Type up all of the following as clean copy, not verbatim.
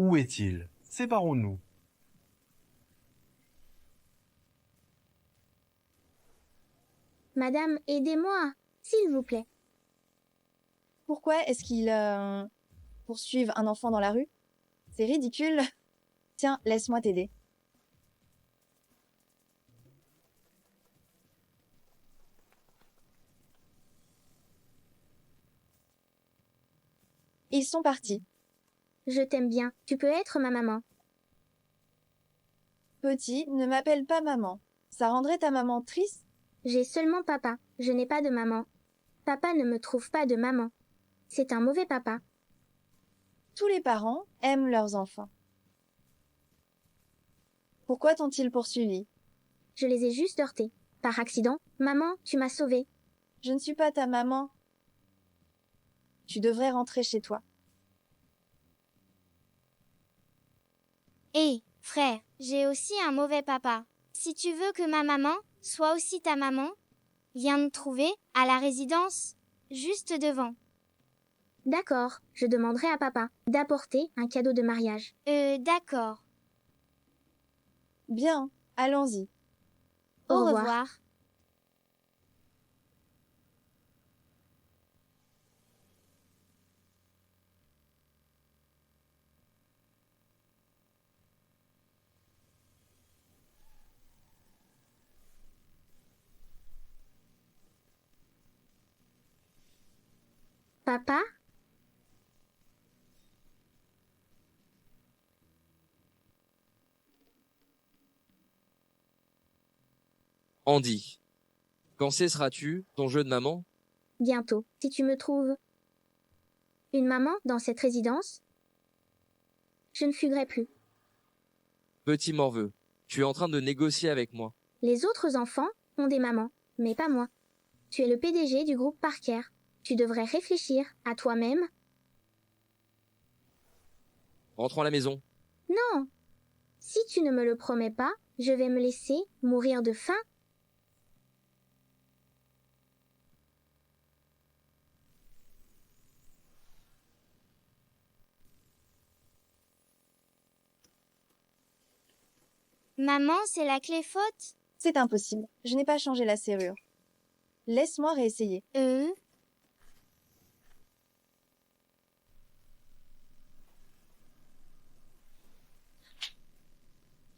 Où est-il? Séparons-nous. Madame, aidez-moi, s'il vous plaît. Pourquoi est-ce qu'ils poursuivent un enfant dans la rue? C'est ridicule. Tiens, laisse-moi t'aider. Ils sont partis. Je t'aime bien. Tu peux être ma maman. Petit, ne m'appelle pas maman. Ça rendrait ta maman triste? J'ai seulement papa. Je n'ai pas de maman. Papa ne me trouve pas de maman. C'est un mauvais papa. Tous les parents aiment leurs enfants. Pourquoi t'ont-ils poursuivi? Je les ai juste heurtés. Par accident. Maman, tu m'as sauvée. Je ne suis pas ta maman. Tu devrais rentrer chez toi. Hé, frère, j'ai aussi un mauvais papa. Si tu veux que ma maman soit aussi ta maman, viens me trouver à la résidence, juste devant. D'accord, je demanderai à papa d'apporter un cadeau de mariage. D'accord. Bien, allons-y. Au revoir. Papa? Andy, quand cesseras-tu ton jeu de maman? Bientôt, si tu me trouves une maman dans cette résidence, je ne fuguerai plus. Petit morveux, tu es en train de négocier avec moi. Les autres enfants ont des mamans, mais pas moi. Tu es le PDG du groupe Parker. Tu devrais réfléchir à toi-même. Rentrons à la maison. Non! Si tu ne me le promets pas, je vais me laisser mourir de faim. Maman, c'est la clé faute? C'est impossible. Je n'ai pas changé la serrure. Laisse-moi réessayer.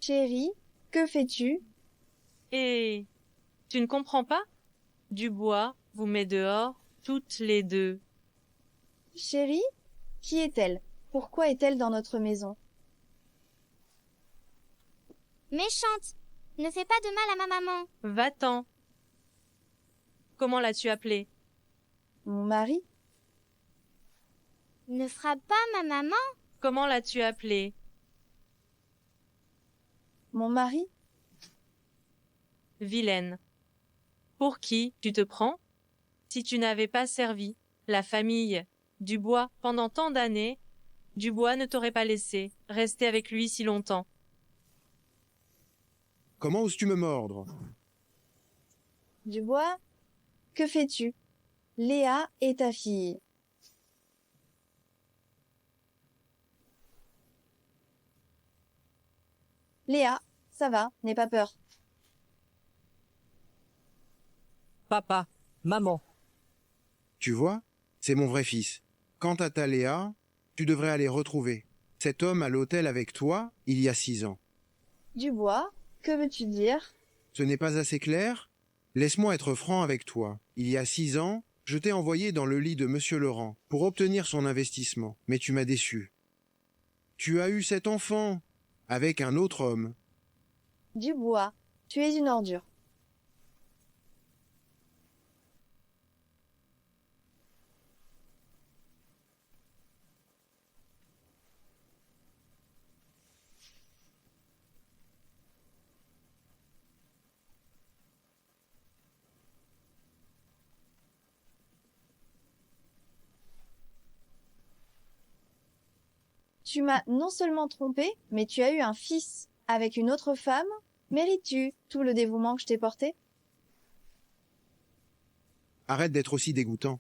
Chérie, que fais-tu? Et tu ne comprends pas? Dubois vous met dehors, toutes les deux. Chérie? Qui est-elle? Pourquoi est-elle dans notre maison? Méchante! Ne fais pas de mal à ma maman. Va-t'en. Comment l'as-tu appelé? Mon mari? Ne frappe pas ma maman. Comment l'as-tu appelé? Mon mari? Vilaine. Pour qui tu te prends? Si tu n'avais pas servi la famille Dubois pendant tant d'années, Dubois ne t'aurait pas laissé rester avec lui si longtemps. Comment oses-tu me mordre? Dubois? Que fais-tu? Léa est ta fille. Léa, ça va, n'aie pas peur. Papa, maman. Tu vois, c'est mon vrai fils. Quant à ta Léa, tu devrais aller retrouver cet homme à l'hôtel avec toi il y a 6 ans. Dubois, que veux-tu dire? Ce n'est pas assez clair? Laisse-moi être franc avec toi. Il y a 6 ans, je t'ai envoyé dans le lit de Monsieur Laurent pour obtenir son investissement, mais tu m'as déçu. Tu as eu cet enfant avec un autre homme. Dubois, tu es une ordure. Tu m'as non seulement trompé, mais tu as eu un fils avec une autre femme. Mérites-tu tout le dévouement que je t'ai porté? Arrête d'être aussi dégoûtant.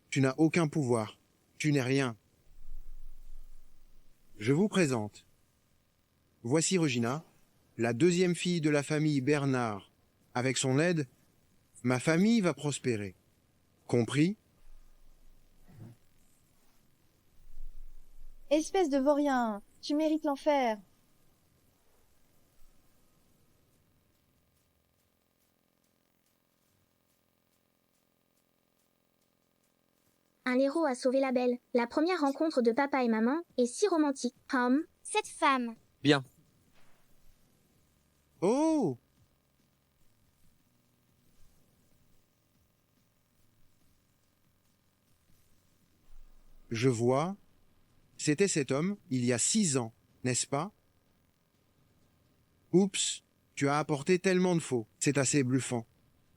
Tu n'as aucun pouvoir. Tu n'es rien. Je vous présente. Voici Regina, la deuxième fille de la famille Bernard. Avec son aide, ma famille va prospérer. Compris? Espèce de vaurien, tu mérites l'enfer. Un héros a sauvé la belle. La première rencontre de papa et maman est si romantique. Cette femme. Bien. Oh! Je vois. C'était cet homme, il y a 6 ans, n'est-ce pas? Oups, tu as apporté tellement de faux. C'est assez bluffant.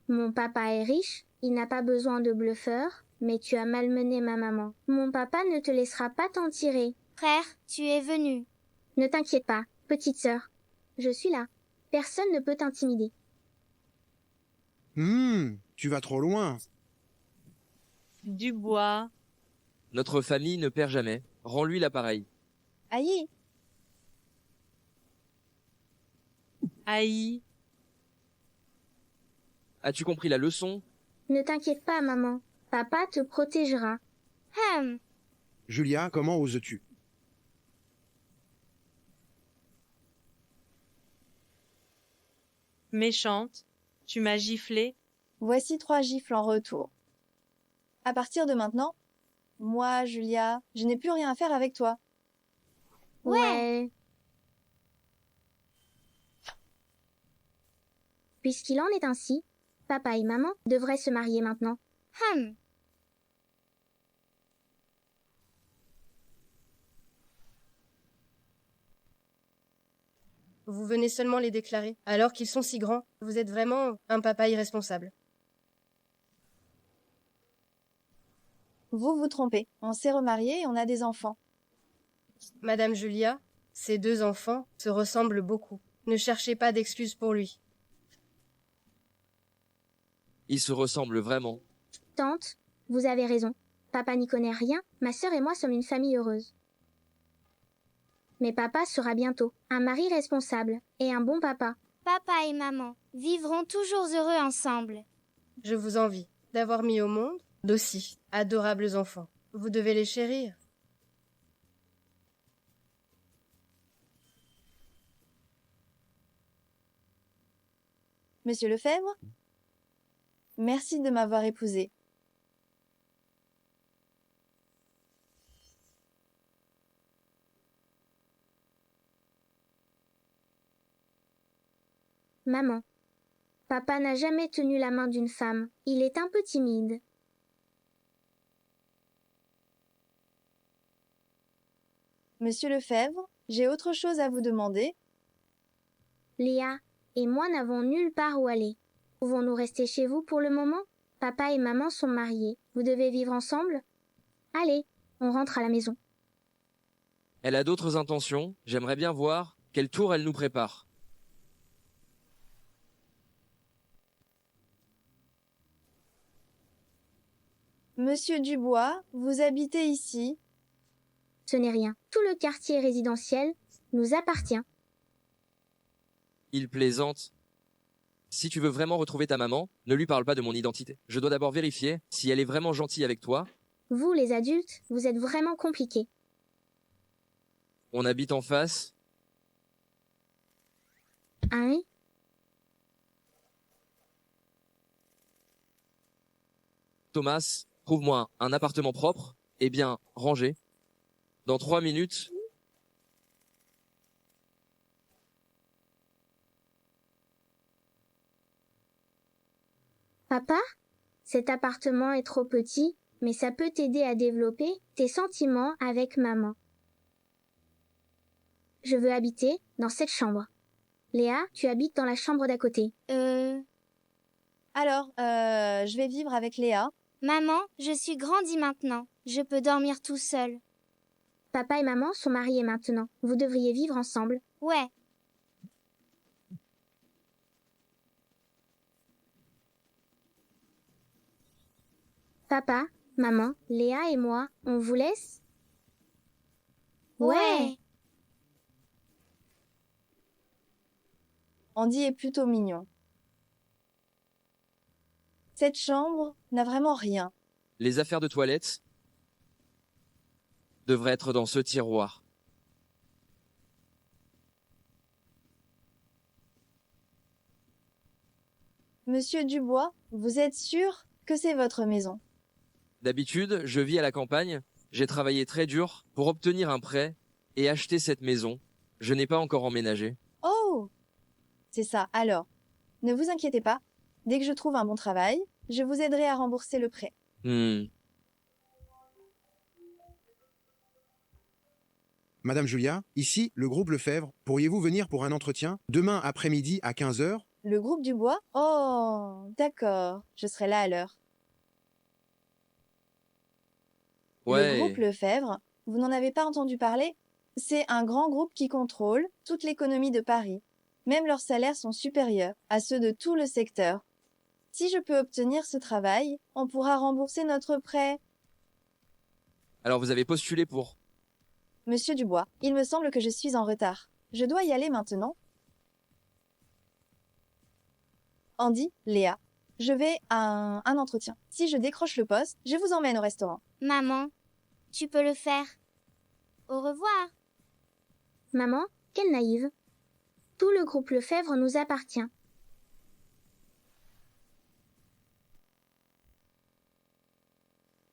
Mon papa est riche, il n'a pas besoin de bluffeur, mais tu as malmené ma maman. Mon papa ne te laissera pas t'en tirer. Frère, tu es venu. Ne t'inquiète pas, petite sœur. Je suis là. Personne ne peut t'intimider. Tu vas trop loin. Dubois. Notre famille ne perd jamais. Rends-lui l'appareil. Aïe, Haï. As-tu compris la leçon? Ne t'inquiète pas, maman. Papa te protégera. Julia, comment oses-tu? Méchante. Tu m'as giflé. voici 3 gifles en retour. À partir de maintenant, moi, Julia, je n'ai plus rien à faire avec toi. Ouais. Puisqu'il en est ainsi, papa et maman devraient se marier maintenant. Vous venez seulement les déclarer, alors qu'ils sont si grands. Vous êtes vraiment un papa irresponsable. Vous vous trompez. On s'est remariés et on a des enfants. Madame Julia, ces 2 enfants se ressemblent beaucoup. Ne cherchez pas d'excuses pour lui. Ils se ressemblent vraiment. Tante, vous avez raison. Papa n'y connaît rien, ma sœur et moi sommes une famille heureuse. Mais papa sera bientôt un mari responsable et un bon papa. Papa et maman vivront toujours heureux ensemble. Je vous envie d'avoir mis au monde d'aussi adorables enfants. Vous devez les chérir. Monsieur Lefebvre, merci de m'avoir épousée. Maman. Papa n'a jamais tenu la main d'une femme. Il est un peu timide. Monsieur Lefebvre, j'ai autre chose à vous demander. Léa et moi n'avons nulle part où aller. Pouvons-nous rester chez vous pour le moment? Papa et maman sont mariés. Vous devez vivre ensemble? Allez, on rentre à la maison. Elle a d'autres intentions. J'aimerais bien voir quel tour elle nous prépare. Monsieur Dubois, vous habitez ici? Ce n'est rien. Tout le quartier résidentiel nous appartient. Il plaisante. Si tu veux vraiment retrouver ta maman, ne lui parle pas de mon identité. Je dois d'abord vérifier si elle est vraiment gentille avec toi. Vous, les adultes, vous êtes vraiment compliqués. On habite en face. Hein? Thomas, trouve-moi un appartement propre et bien rangé. Dans 3 minutes, Papa? Cet appartement est trop petit, mais ça peut t'aider à développer tes sentiments avec maman. Je veux habiter dans cette chambre. Léa, tu habites dans la chambre d'à côté. Alors, je vais vivre avec Léa. Maman, je suis grandi maintenant. Je peux dormir tout seul. Papa et maman sont mariés maintenant. Vous devriez vivre ensemble. Ouais. Papa, maman, Léa et moi, on vous laisse? Ouais. Andy est plutôt mignon. Cette chambre n'a vraiment rien. Les affaires de toilette devraient être dans ce tiroir. Monsieur Dubois, vous êtes sûr que c'est votre maison? D'habitude, je vis à la campagne. J'ai travaillé très dur pour obtenir un prêt et acheter cette maison. Je n'ai pas encore emménagé. Oh! C'est ça, alors. Ne vous inquiétez pas. Dès que je trouve un bon travail, je vous aiderai à rembourser le prêt. Madame Julia, ici, le groupe Lefebvre. Pourriez-vous venir pour un entretien demain après-midi à 15 heures? Le groupe Dubois? Oh, d'accord. Je serai là à l'heure. Ouais. Le groupe Lefebvre, vous n'en avez pas entendu parler? C'est un grand groupe qui contrôle toute l'économie de Paris. Même leurs salaires sont supérieurs à ceux de tout le secteur. Si je peux obtenir ce travail, on pourra rembourser notre prêt. Alors vous avez postulé pour... Monsieur Dubois, il me semble que je suis en retard. Je dois y aller maintenant. Andy, Léa, je vais à un entretien. Si je décroche le poste, je vous emmène au restaurant. Maman, tu peux le faire. Au revoir. Maman, quelle naïve. Tout le groupe Lefebvre nous appartient.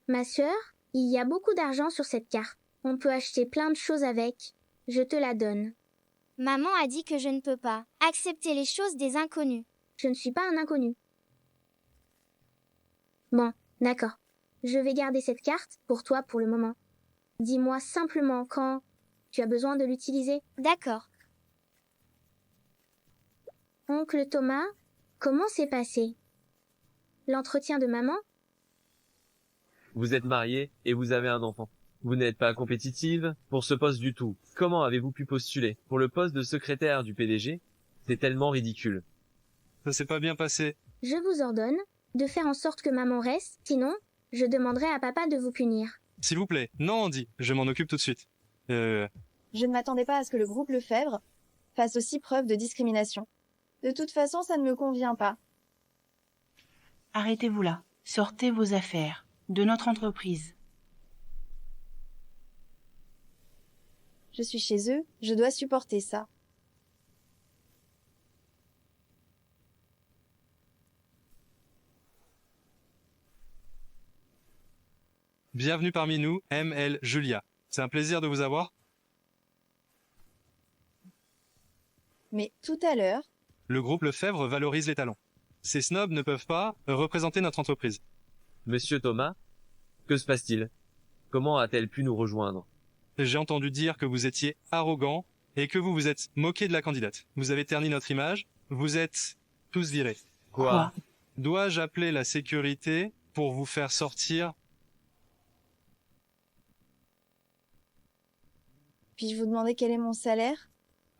Ma sœur, il y a beaucoup d'argent sur cette carte. On peut acheter plein de choses avec. Je te la donne. Maman a dit que je ne peux pas accepter les choses des inconnus. Je ne suis pas un inconnu. Bon, d'accord. Je vais garder cette carte pour toi pour le moment. Dis-moi simplement quand tu as besoin de l'utiliser. D'accord. Oncle Thomas, comment s'est passé l'entretien de maman? Vous êtes marié et vous avez un enfant. Vous n'êtes pas compétitive pour ce poste du tout. Comment avez-vous pu postuler pour le poste de secrétaire du PDG? C'est tellement ridicule. Ça s'est pas bien passé. Je vous ordonne de faire en sorte que maman reste, sinon, je demanderai à papa de vous punir. S'il vous plaît. Non, Andy, je m'en occupe tout de suite. Je ne m'attendais pas à ce que le groupe Lefebvre fasse aussi preuve de discrimination. De toute façon, ça ne me convient pas. Arrêtez-vous là. Sortez vos affaires de notre entreprise. Je suis chez eux, je dois supporter ça. Bienvenue parmi nous, M.L. Julia. C'est un plaisir de vous avoir. Mais tout à l'heure, Le groupe Lefebvre valorise les talents. Ces snobs ne peuvent pas représenter notre entreprise. Monsieur Thomas, que se passe-t-il? Comment a-t-elle pu nous rejoindre? J'ai entendu dire que vous étiez arrogant et que vous vous êtes moqué de la candidate. Vous avez terni notre image. Vous êtes tous virés. Quoi? Dois-je appeler la sécurité pour vous faire sortir? puis-je vous demander quel est mon salaire?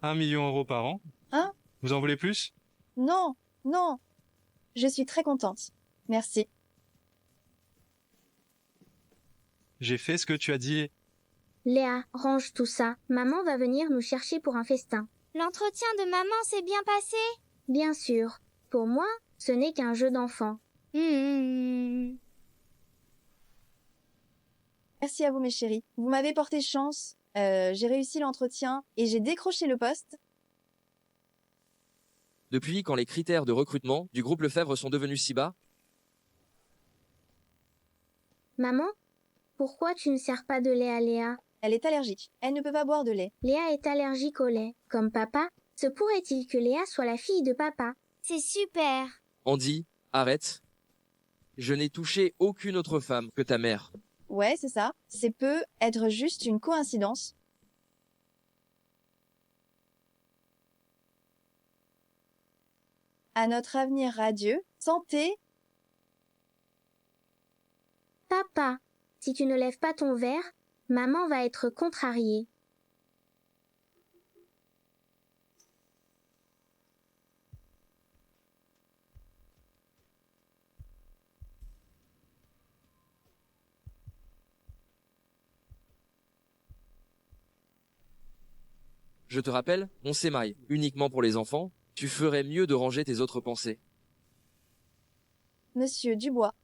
1 million d'euros par an. Hein? Vous en voulez plus? Non, non. Je suis très contente. Merci. J'ai fait ce que tu as dit. Léa, range tout ça. Maman va venir nous chercher pour un festin. L'entretien de maman s'est bien passé? Bien sûr. Pour moi, ce n'est qu'un jeu d'enfant. Hmm. Merci à vous, mes chéris. Vous m'avez porté chance. J'ai réussi l'entretien et j'ai décroché le poste. Depuis quand les critères de recrutement du groupe Lefebvre sont devenus si bas? Maman, pourquoi tu ne sers pas de lait à Léa? Elle est allergique. Elle ne peut pas boire de lait. Léa est allergique au lait. Comme papa, se pourrait-il que Léa soit la fille de papa? C'est super. Andy, arrête. Je n'ai touché aucune autre femme que ta mère. Ouais, c'est ça. C'est peut être juste une coïncidence. À notre avenir radieux, santé. Papa, si tu ne lèves pas ton verre, maman va être contrariée. Je te rappelle, on s'émaille uniquement pour les enfants, Tu ferais mieux de ranger tes autres pensées. Monsieur Dubois,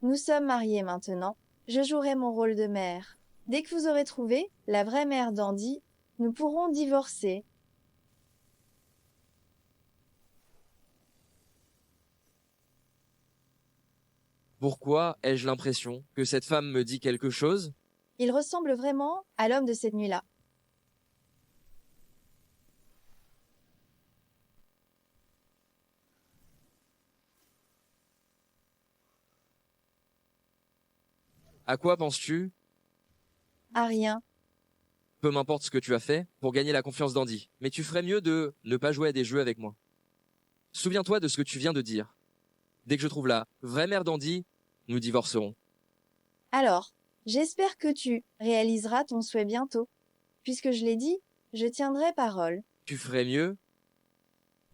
nous sommes mariés maintenant. Je jouerai mon rôle de mère. Dès que vous aurez trouvé la vraie mère d'Andy, nous pourrons divorcer. Pourquoi ai-je l'impression que cette femme me dit quelque chose? Il ressemble vraiment à l'homme de cette nuit-là. À quoi penses-tu? À rien. Peu m'importe ce que tu as fait pour gagner la confiance d'Andy, mais tu ferais mieux de ne pas jouer à des jeux avec moi. Souviens-toi de ce que tu viens de dire. Dès que je trouve la vraie mère d'Andy, nous divorcerons. Alors, j'espère que tu réaliseras ton souhait bientôt. Puisque je l'ai dit, je tiendrai parole. Tu ferais mieux?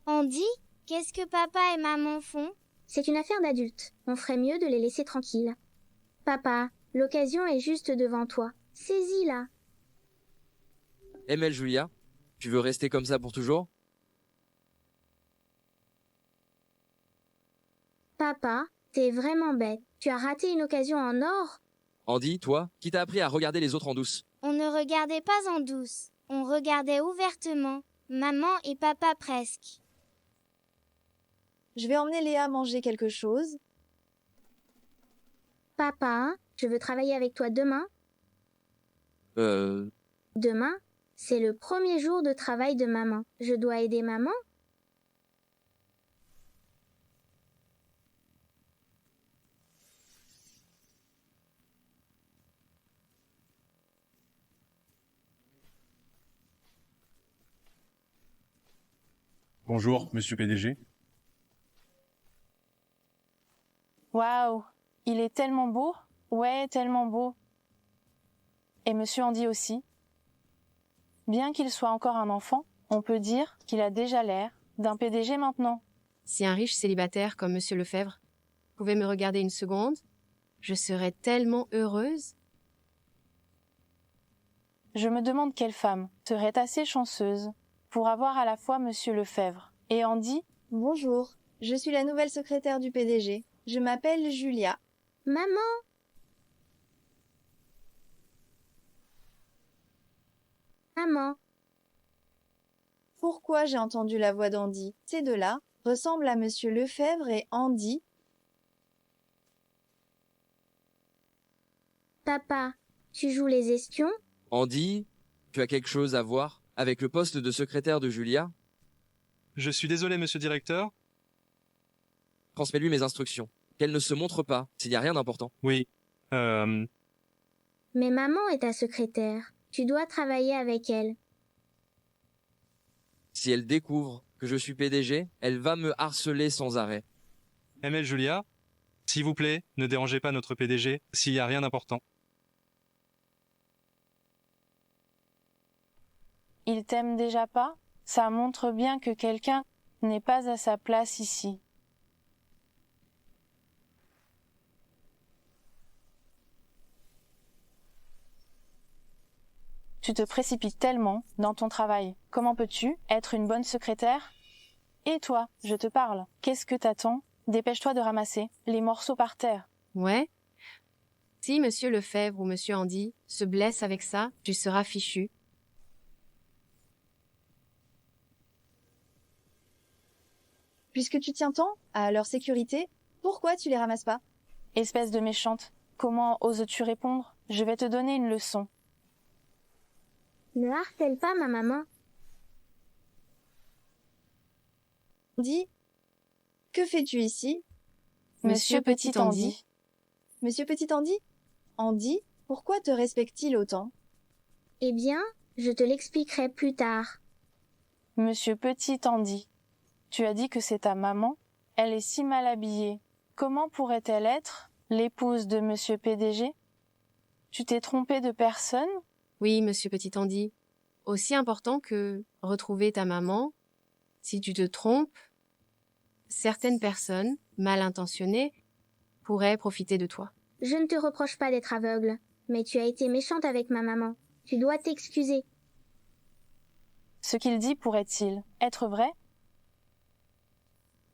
Andy, qu'est-ce que papa et maman font? C'est une affaire d'adultes. On ferait mieux de les laisser tranquilles. Papa, l'occasion est juste devant toi. Saisis-la. ML Julia, tu veux rester comme ça pour toujours? Papa, t'es vraiment bête. Tu as raté une occasion en or. Andy, toi, qui t'a appris à regarder les autres en douce? On ne regardait pas en douce. On regardait ouvertement. Maman et papa presque. Je vais emmener Léa manger quelque chose. Papa, je veux travailler avec toi demain. Demain, c'est le premier jour de travail de maman. Je dois aider maman. Bonjour, monsieur PDG. Waouh, il est tellement beau. Ouais, tellement beau. Et monsieur Andy aussi. Bien qu'il soit encore un enfant, on peut dire qu'il a déjà l'air d'un PDG maintenant. Si un riche célibataire comme monsieur Lefebvre pouvait me regarder une seconde, je serais tellement heureuse. Je me demande quelle femme serait assez chanceuse pour avoir à la fois monsieur Lefebvre et Andy. Bonjour, je suis la nouvelle secrétaire du PDG. Je m'appelle Julia. Maman! Maman, Pourquoi j'ai entendu la voix d'Andy? Ces deux-là ressemblent à monsieur Lefebvre et Andy. papa, tu joues les espions? Andy, tu as quelque chose à voir avec le poste de secrétaire de Julia? Je suis désolé, monsieur directeur. Transmets-lui mes instructions. Qu'elle ne se montre pas s'il n'y a rien d'important. Oui. Mais maman est ta secrétaire. Tu dois travailler avec elle. Si elle découvre que je suis PDG, elle va me harceler sans arrêt. ML Julia, s'il vous plaît, ne dérangez pas notre PDG s'il n'y a rien d'important. Il t'aime déjà pas? Ça montre bien que quelqu'un n'est pas à sa place ici. Tu te précipites tellement dans ton travail. Comment peux-tu être une bonne secrétaire? Et toi, je te parle. Qu'est-ce que t'attends? Dépêche-toi de ramasser les morceaux par terre. Ouais. Si monsieur Lefebvre ou monsieur Andy se blesse avec ça, tu seras fichu. Puisque tu tiens tant à leur sécurité, pourquoi tu les ramasses pas? Espèce de méchante. Comment oses-tu répondre? Je vais te donner une leçon. Ne harcèle pas ma maman. Andy, que fais-tu ici? Monsieur Petit Andy. Monsieur Petit Andy? Andy, pourquoi te respecte-t-il autant? Eh bien, je te l'expliquerai plus tard. Monsieur Petit Andy, tu as dit que c'est ta maman? Elle est si mal habillée. Comment pourrait-elle être l'épouse de monsieur PDG? Tu t'es trompé de personne? Oui, monsieur Petit Andy. Aussi important que retrouver ta maman, si tu te trompes, certaines personnes, mal intentionnées, pourraient profiter de toi. Je ne te reproche pas d'être aveugle, mais tu as été méchante avec ma maman. Tu dois t'excuser. Ce qu'il dit pourrait-il être vrai?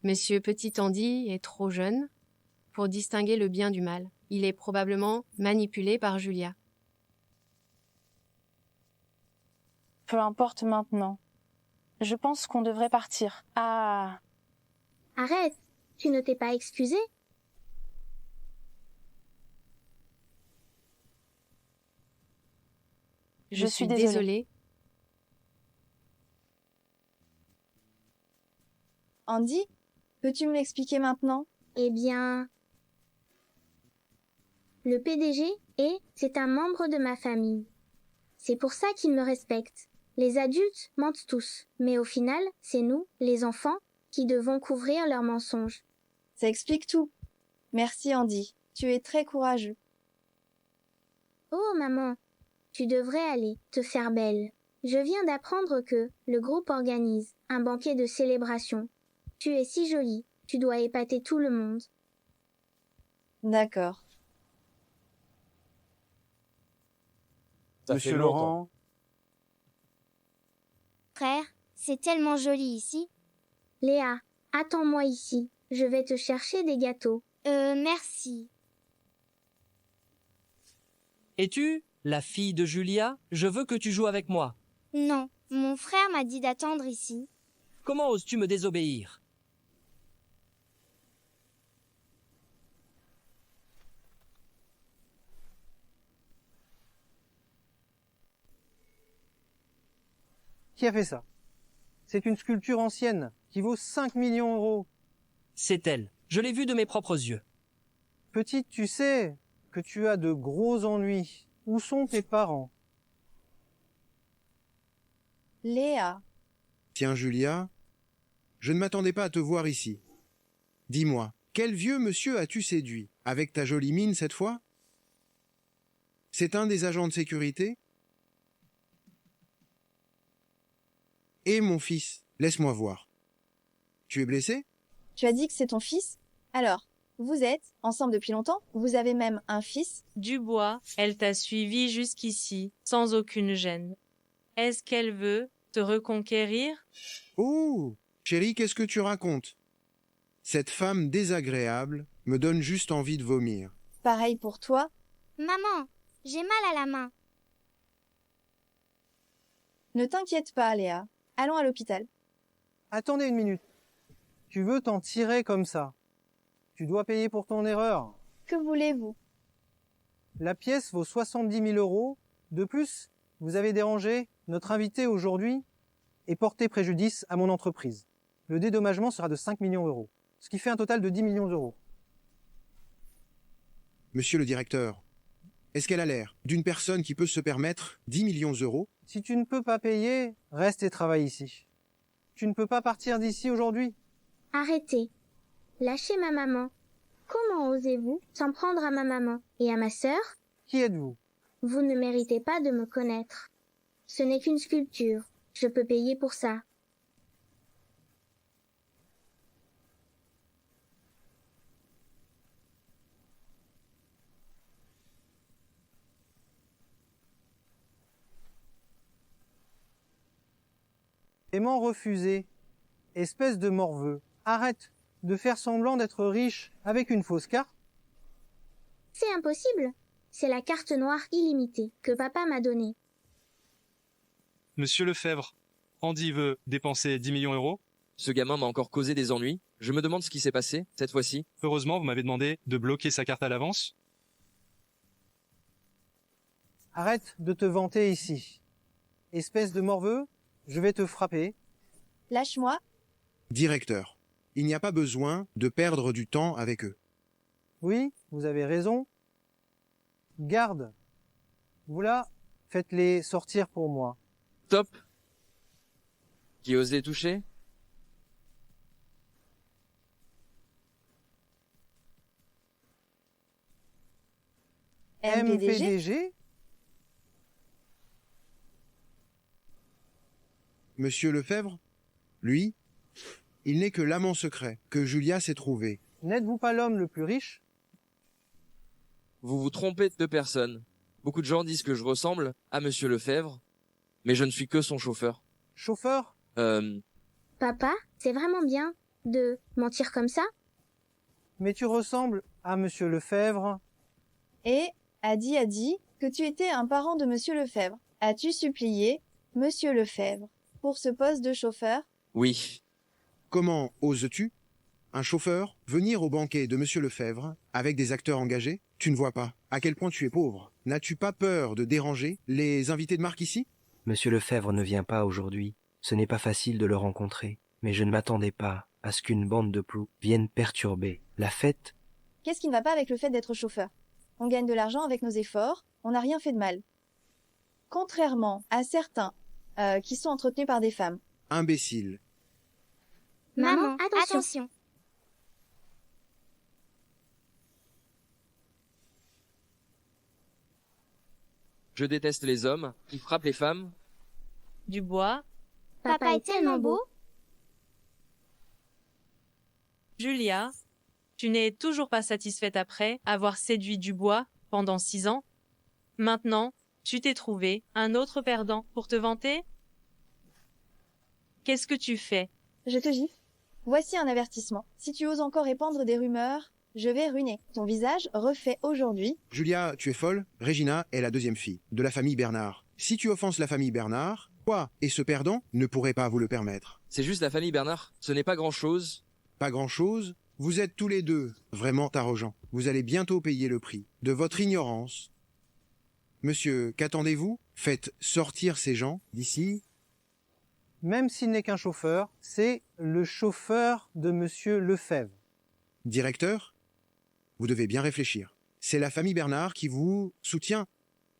Monsieur Petit Andy est trop jeune pour distinguer le bien du mal. Il est probablement manipulé par Julia. Peu importe maintenant. Je pense qu'on devrait partir. Ah, Arrête, tu ne t'es pas excusé? je suis désolée. Andy, peux-tu me l'expliquer maintenant? Eh bien, le PDG c'est un membre de ma famille. C'est pour ça qu'il me respecte. Les adultes mentent tous, mais au final, c'est nous, les enfants, qui devons couvrir leurs mensonges. Ça explique tout. Merci Andy, tu es très courageux. Oh maman, tu devrais aller te faire belle. Je viens d'apprendre que le groupe organise un banquet de célébration. Tu es si jolie, tu dois épater tout le monde. D'accord. Monsieur Laurent, Frère, c'est tellement joli ici. Léa, attends-moi ici. Je vais te chercher des gâteaux. Merci. Es-tu la fille de Julia? Je veux que tu joues avec moi. Non, mon frère m'a dit d'attendre ici. Comment oses-tu me désobéir? Qui a fait ça? C'est une sculpture ancienne qui vaut 5 millions d'euros. C'est elle. Je l'ai vue de mes propres yeux. Petite, tu sais que tu as de gros ennuis. Où sont tes parents? Léa, Tiens, Julia, je ne m'attendais pas à te voir ici. Dis-moi, quel vieux monsieur as-tu séduit? Avec ta jolie mine cette fois? C'est un des agents de sécurité? Et mon fils, laisse-moi voir. Tu es blessé? tu as dit que c'est ton fils? Alors, vous êtes ensemble depuis longtemps? Vous avez même un fils? Dubois, elle t'a suivi jusqu'ici, sans aucune gêne. Est-ce qu'elle veut te reconquérir? Oh, chérie, qu'est-ce que tu racontes? Cette femme désagréable me donne juste envie de vomir. Pareil pour toi? Maman, j'ai mal à la main. Ne t'inquiète pas, Léa. Allons à l'hôpital. Attendez une minute. Tu veux t'en tirer comme ça? Tu dois payer pour ton erreur. Que voulez-vous? La pièce vaut 70 000 euros. De plus, vous avez dérangé notre invité aujourd'hui et porté préjudice à mon entreprise. Le dédommagement sera de 5 millions d'euros, ce qui fait un total de 10 millions d'euros. Monsieur le directeur, est-ce qu'elle a l'air d'une personne qui peut se permettre 10 millions d'euros? Si tu ne peux pas payer, reste et travaille ici. Tu ne peux pas partir d'ici aujourd'hui. Arrêtez. Lâchez ma maman. Comment osez-vous s'en prendre à ma maman et à ma sœur? Qui êtes-vous? Vous ne méritez pas de me connaître. Ce n'est qu'une sculpture. Je peux payer pour ça. Aimant refusé. Espèce de morveux. Arrête de faire semblant d'être riche avec une fausse carte. C'est impossible. C'est la carte noire illimitée que papa m'a donnée. Monsieur Lefebvre, Andy veut dépenser 10 millions d'euros. Ce gamin m'a encore causé des ennuis. Je me demande ce qui s'est passé, cette fois-ci. Heureusement, vous m'avez demandé de bloquer sa carte à l'avance. Arrête de te vanter ici. Espèce de morveux, je vais te frapper. Lâche-moi. Directeur, il n'y a pas besoin de perdre du temps avec eux. Oui, vous avez raison. Garde. Vous là, faites-les sortir pour moi. Top. Qui ose les toucher? MPDG? Monsieur Lefebvre, lui, il n'est que l'amant secret que Julia s'est trouvé. N'êtes-vous pas l'homme le plus riche? Vous vous trompez de personne. Beaucoup de gens disent que je ressemble à Monsieur Lefebvre, mais je ne suis que son chauffeur. Chauffeur? Papa, c'est vraiment bien. de mentir comme ça? Mais tu ressembles à Monsieur Lefebvre. Et a dit que tu étais un parent de Monsieur Lefebvre. As-tu supplié Monsieur Lefebvre pour ce poste de chauffeur? Oui. Comment oses-tu, un chauffeur, venir au banquet de Monsieur Lefebvre avec des acteurs engagés? Tu ne vois pas à quel point tu es pauvre. N'as-tu pas peur de déranger les invités de marque ici? Monsieur Lefebvre ne vient pas aujourd'hui. Ce n'est pas facile de le rencontrer. Mais je ne m'attendais pas à ce qu'une bande de ploucs vienne perturber la fête. Qu'est-ce qui ne va pas avec le fait d'être chauffeur? On gagne de l'argent avec nos efforts, on n'a rien fait de mal. Contrairement à certains qui sont entretenus par des femmes. Imbécile. Maman, attention. attention. Je déteste les hommes qui frappent les femmes. Dubois, Papa est tellement beau. Julia, tu n'es toujours pas satisfaite après avoir séduit Dubois pendant 6 ans? Maintenant, tu t'es trouvé un autre perdant pour te vanter? Qu'est-ce que tu fais? Je te gifle. Voici un avertissement. Si tu oses encore répandre des rumeurs, je vais ruiner ton visage refait aujourd'hui. Julia, tu es folle? Regina est la deuxième fille de la famille Bernard. Si tu offenses la famille Bernard, toi et ce perdant ne pourrez pas vous le permettre. C'est juste la famille Bernard. Ce n'est pas grand-chose. Pas grand-chose? Vous êtes tous les deux vraiment arrogants. Vous allez bientôt payer le prix de votre ignorance. Monsieur, qu'attendez-vous? Faites sortir ces gens d'ici. Même s'il n'est qu'un chauffeur, c'est le chauffeur de Monsieur Lefebvre. Directeur, vous devez bien réfléchir. C'est la famille Bernard qui vous soutient.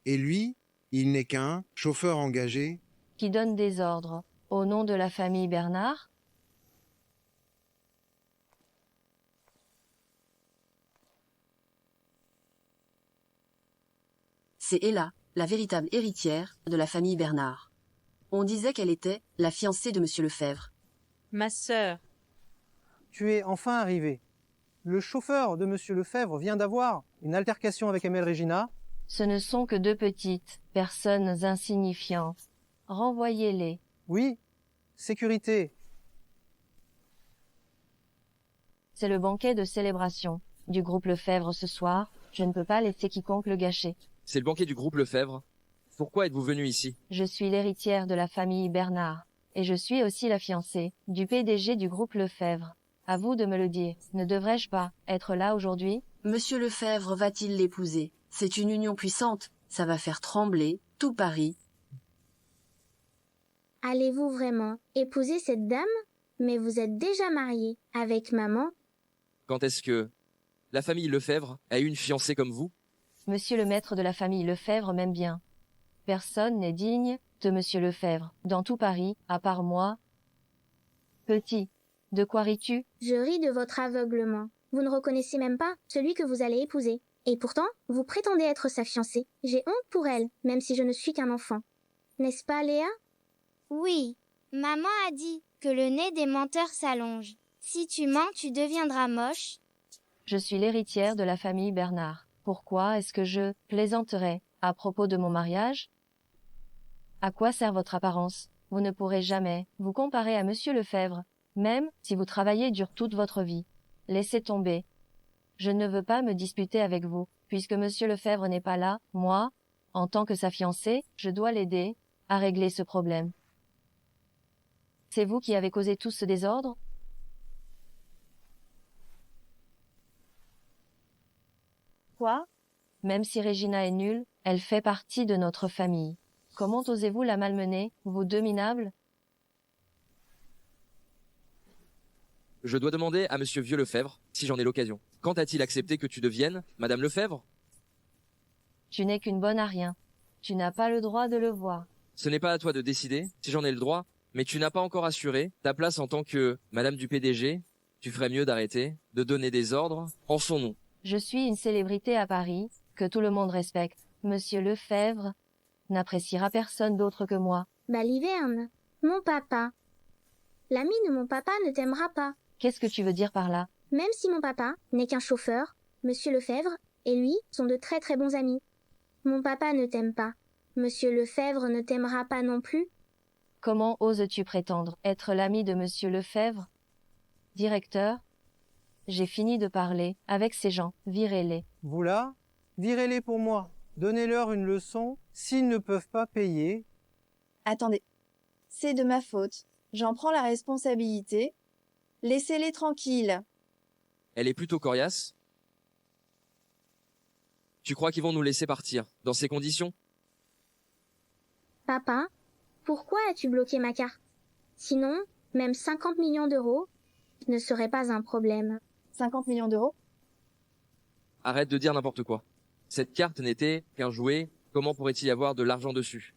Et lui, il n'est qu'un chauffeur engagé. Qui donne des ordres au nom de la famille Bernard? C'est Ella, la véritable héritière de la famille Bernard. On disait qu'elle était la fiancée de Monsieur Lefebvre. Ma sœur, Tu es enfin arrivé. Le chauffeur de Monsieur Lefebvre vient d'avoir une altercation avec Amel Regina. Ce ne sont que deux petites personnes insignifiantes. Renvoyez-les. Oui, sécurité. C'est le banquet de célébration du groupe Lefebvre ce soir. Je ne peux pas laisser quiconque le gâcher. C'est le banquet du groupe Lefebvre. Pourquoi êtes-vous venu ici? Je suis l'héritière de la famille Bernard. Et je suis aussi la fiancée du PDG du groupe Lefebvre. À vous de me le dire. Ne devrais-je pas être là aujourd'hui? Monsieur Lefebvre va-t-il l'épouser? C'est une union puissante. Ça va faire trembler tout Paris. Allez-vous vraiment épouser cette dame? Mais vous êtes déjà marié avec maman. Quand est-ce que la famille Lefebvre a eu une fiancée comme vous? Monsieur le maître de la famille Lefebvre m'aime bien. Personne n'est digne de Monsieur Lefebvre, dans tout Paris, à part moi. Petit, de quoi ris-tu? Je ris de votre aveuglement. Vous ne reconnaissez même pas celui que vous allez épouser. Et pourtant, vous prétendez être sa fiancée. J'ai honte pour elle, même si je ne suis qu'un enfant. N'est-ce pas, Léa? Oui, maman a dit que le nez des menteurs s'allonge. Si tu mens, tu deviendras moche. Je suis l'héritière de la famille Bernard. Pourquoi est-ce que je plaisanterais à propos de mon mariage? À quoi sert votre apparence? Vous ne pourrez jamais vous comparer à Monsieur Lefebvre, même si vous travaillez dur toute votre vie. Laissez tomber. Je ne veux pas me disputer avec vous, puisque Monsieur Lefebvre n'est pas là. Moi, en tant que sa fiancée, je dois l'aider à régler ce problème. C'est vous qui avez causé tout ce désordre? Quoi? Même si Regina est nulle, elle fait partie de notre famille. Comment osez-vous la malmener, vous deux minables? Je dois demander à Monsieur Vieux Lefebvre si j'en ai l'occasion. Quand a-t-il accepté que tu deviennes Madame Lefebvre? Tu n'es qu'une bonne à rien. Tu n'as pas le droit de le voir. Ce n'est pas à toi de décider si j'en ai le droit, mais tu n'as pas encore assuré ta place en tant que Madame du PDG. Tu ferais mieux d'arrêter de donner des ordres en son nom. Je suis une célébrité à Paris, que tout le monde respecte. Monsieur Lefebvre n'appréciera personne d'autre que moi. Baliverne, mon papa. L'ami de mon papa ne t'aimera pas. Qu'est-ce que tu veux dire par là? Même si mon papa n'est qu'un chauffeur, Monsieur Lefebvre et lui sont de très très bons amis. Mon papa ne t'aime pas. Monsieur Lefebvre ne t'aimera pas non plus. Comment oses-tu prétendre être l'ami de Monsieur Lefebvre? Directeur, j'ai fini de parler avec ces gens, virez-les. Vous là, virez-les pour moi. Donnez-leur une leçon. S'ils ne peuvent pas payer, Attendez. C'est de ma faute. J'en prends la responsabilité. Laissez-les tranquilles. Elle est plutôt coriace. Tu crois qu'ils vont nous laisser partir, dans ces conditions? Papa, pourquoi as-tu bloqué ma carte? Sinon, même 50 millions d'euros ne seraient pas un problème. 50 millions d'euros? Arrête de dire n'importe quoi. Cette carte n'était qu'un jouet, comment pourrait-il y avoir de l'argent dessus?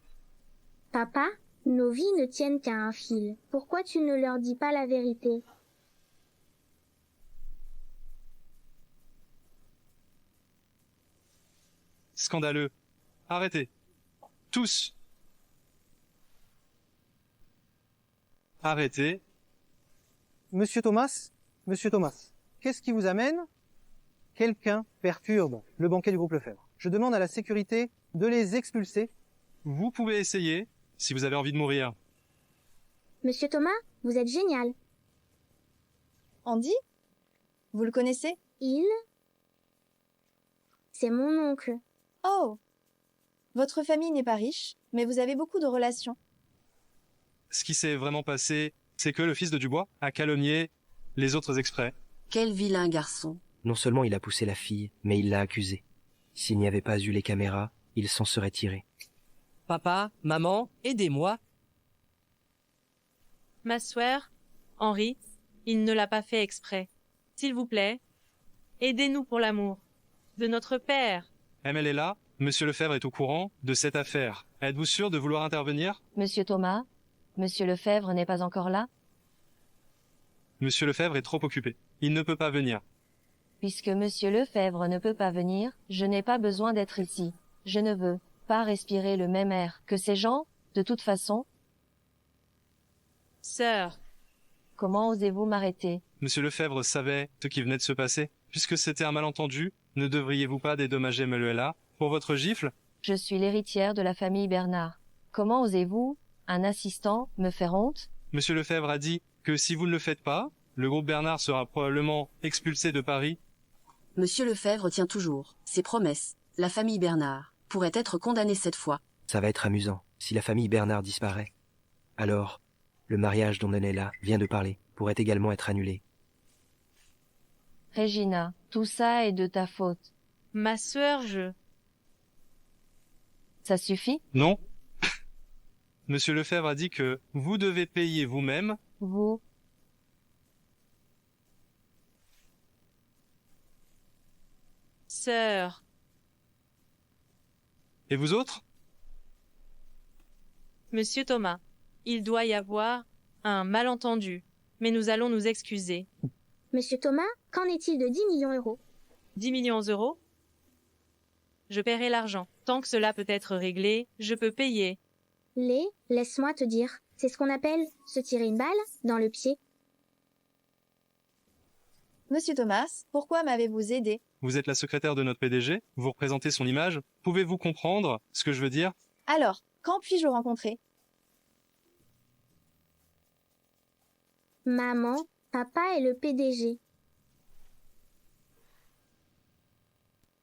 Papa, nos vies ne tiennent qu'à un fil. Pourquoi tu ne leur dis pas la vérité? Scandaleux. Arrêtez. Tous. Arrêtez. Monsieur Thomas, qu'est-ce qui vous amène? Quelqu'un perturbe le banquet du groupe Lefebvre. Je demande à la sécurité de les expulser. Vous pouvez essayer, si vous avez envie de mourir. Monsieur Thomas, vous êtes génial. Andy? Vous le connaissez? C'est mon oncle. Oh! Votre famille n'est pas riche, mais vous avez beaucoup de relations. Ce qui s'est vraiment passé, c'est que le fils de Dubois a calomnié les autres exprès. Quel vilain garçon. Non seulement il a poussé la fille, mais il l'a accusée. S'il n'y avait pas eu les caméras, il s'en serait tiré. Papa, maman, aidez-moi. Ma sœur, Henri, il ne l'a pas fait exprès. S'il vous plaît, aidez-nous pour l'amour de notre père. Elle est là. Monsieur Lefebvre est au courant de cette affaire. Êtes-vous sûr de vouloir intervenir? Monsieur Thomas, Monsieur Lefebvre n'est pas encore là? Monsieur Lefebvre est trop occupé. Il ne peut pas venir. Puisque Monsieur Lefebvre ne peut pas venir, je n'ai pas besoin d'être ici. Je ne veux pas respirer le même air que ces gens, de toute façon. Sœur, Comment osez-vous m'arrêter? Monsieur Lefebvre savait ce qui venait de se passer. Puisque c'était un malentendu, ne devriez-vous pas dédommager Meluella pour votre gifle? Je suis l'héritière de la famille Bernard. Comment osez-vous, un assistant, me faire honte? Monsieur Lefebvre a dit que si vous ne le faites pas, le groupe Bernard sera probablement expulsé de Paris. Monsieur Lefebvre tient toujours ses promesses. La famille Bernard pourrait être condamnée cette fois. Ça va être amusant. Si la famille Bernard disparaît, alors le mariage dont Nenella vient de parler pourrait également être annulé. Regina, tout ça est de ta faute. ma sœur, Ça suffit? Non. Monsieur Lefebvre a dit que vous devez payer vous-même. Vous, Sœur, Et vous autres? Monsieur Thomas, il doit y avoir un malentendu, mais nous allons nous excuser. Monsieur Thomas, qu'en est-il de 10 millions d'euros? 10 millions d'euros? Je paierai l'argent. Tant que cela peut être réglé, je peux payer. Laisse-moi te dire, c'est ce qu'on appelle se tirer une balle dans le pied. Monsieur Thomas, pourquoi m'avez-vous aidé? Vous êtes la secrétaire de notre PDG, vous représentez son image. Pouvez-vous comprendre ce que je veux dire? Alors, quand puis-je le rencontrer? Maman, papa et le PDG.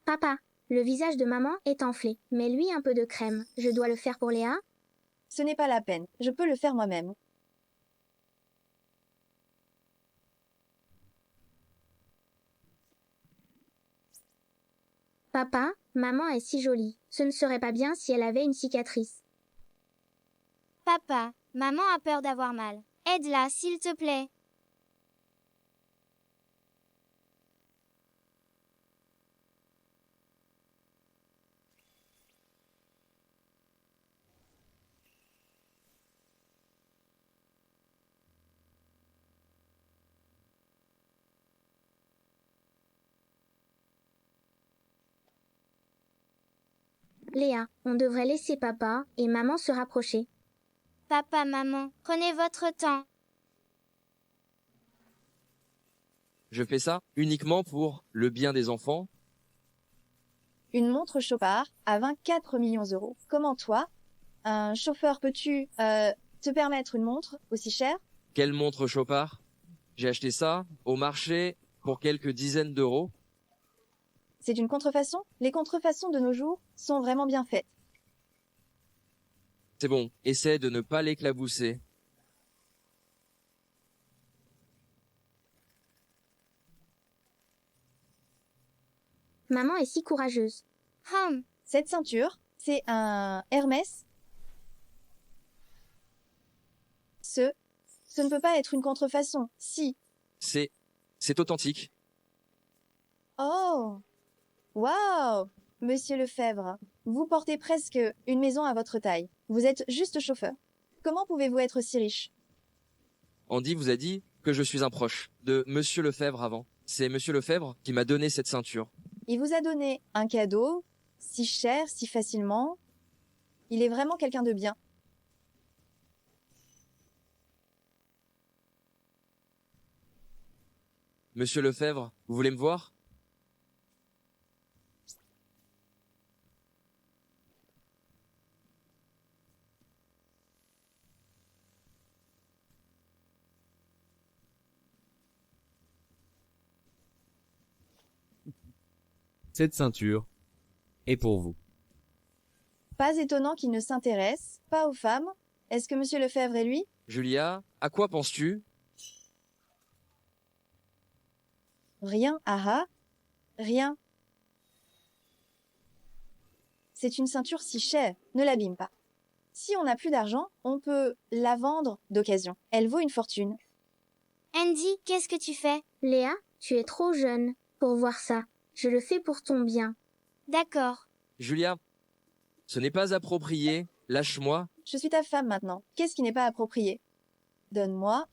Papa, le visage de maman est enflé. Mets-lui un peu de crème. Je dois le faire pour Léa? Ce n'est pas la peine, je peux le faire moi-même. Papa, maman est si jolie. Ce ne serait pas bien si elle avait une cicatrice. Papa, maman a peur d'avoir mal. Aide-la, s'il te plaît. Léa, on devrait laisser papa et maman se rapprocher. Papa, maman, prenez votre temps. Je fais ça uniquement pour le bien des enfants. Une montre Chopard à 24 millions d'euros. Comment toi, un chauffeur, peux-tu te permettre une montre aussi chère? Quelle montre Chopard? J'ai acheté ça au marché pour quelques dizaines d'euros. C'est une contrefaçon? Les contrefaçons de nos jours sont vraiment bien faites. C'est bon, essaie de ne pas l'éclabousser. Maman est si courageuse. Cette ceinture, c'est un Hermès. Ce ne peut pas être une contrefaçon. Si. C'est authentique. Oh! Waouh! Monsieur Lefebvre, vous portez presque une maison à votre taille. Vous êtes juste chauffeur. Comment pouvez-vous être si riche? Andy vous a dit que je suis un proche de Monsieur Lefebvre avant. C'est Monsieur Lefebvre qui m'a donné cette ceinture. Il vous a donné un cadeau, si cher, si facilement. Il est vraiment quelqu'un de bien. Monsieur Lefebvre, vous voulez me voir? Cette ceinture est pour vous. Pas étonnant qu'il ne s'intéresse pas aux femmes. Est-ce que Monsieur Lefebvre est lui? Julia, à quoi penses-tu? Rien, ah, rien. C'est une ceinture si chère, ne l'abîme pas. Si on n'a plus d'argent, on peut la vendre d'occasion. Elle vaut une fortune. Andy, qu'est-ce que tu fais? Léa, tu es trop jeune pour voir ça. Je le fais pour ton bien. D'accord. Julia, ce n'est pas approprié. Lâche-moi. Je suis ta femme maintenant. Qu'est-ce qui n'est pas approprié? Donne-moi.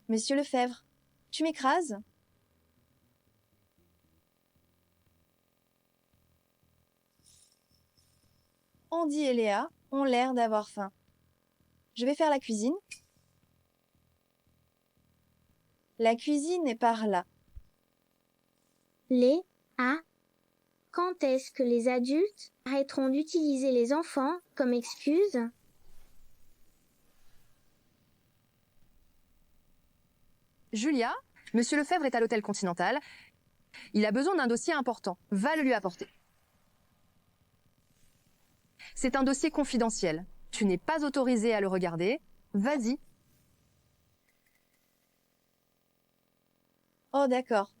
Monsieur Lefebvre, tu m'écrases? Andy et Léa ont l'air d'avoir faim. Je vais faire la cuisine. La cuisine est par là. Léa, quand est-ce que les adultes arrêteront d'utiliser les enfants comme excuse? Julia, Monsieur Lefebvre est à l'hôtel Continental. Il a besoin d'un dossier important. Va le lui apporter. C'est un dossier confidentiel. Tu n'es pas autorisé à le regarder. Vas-y. Oh, d'accord.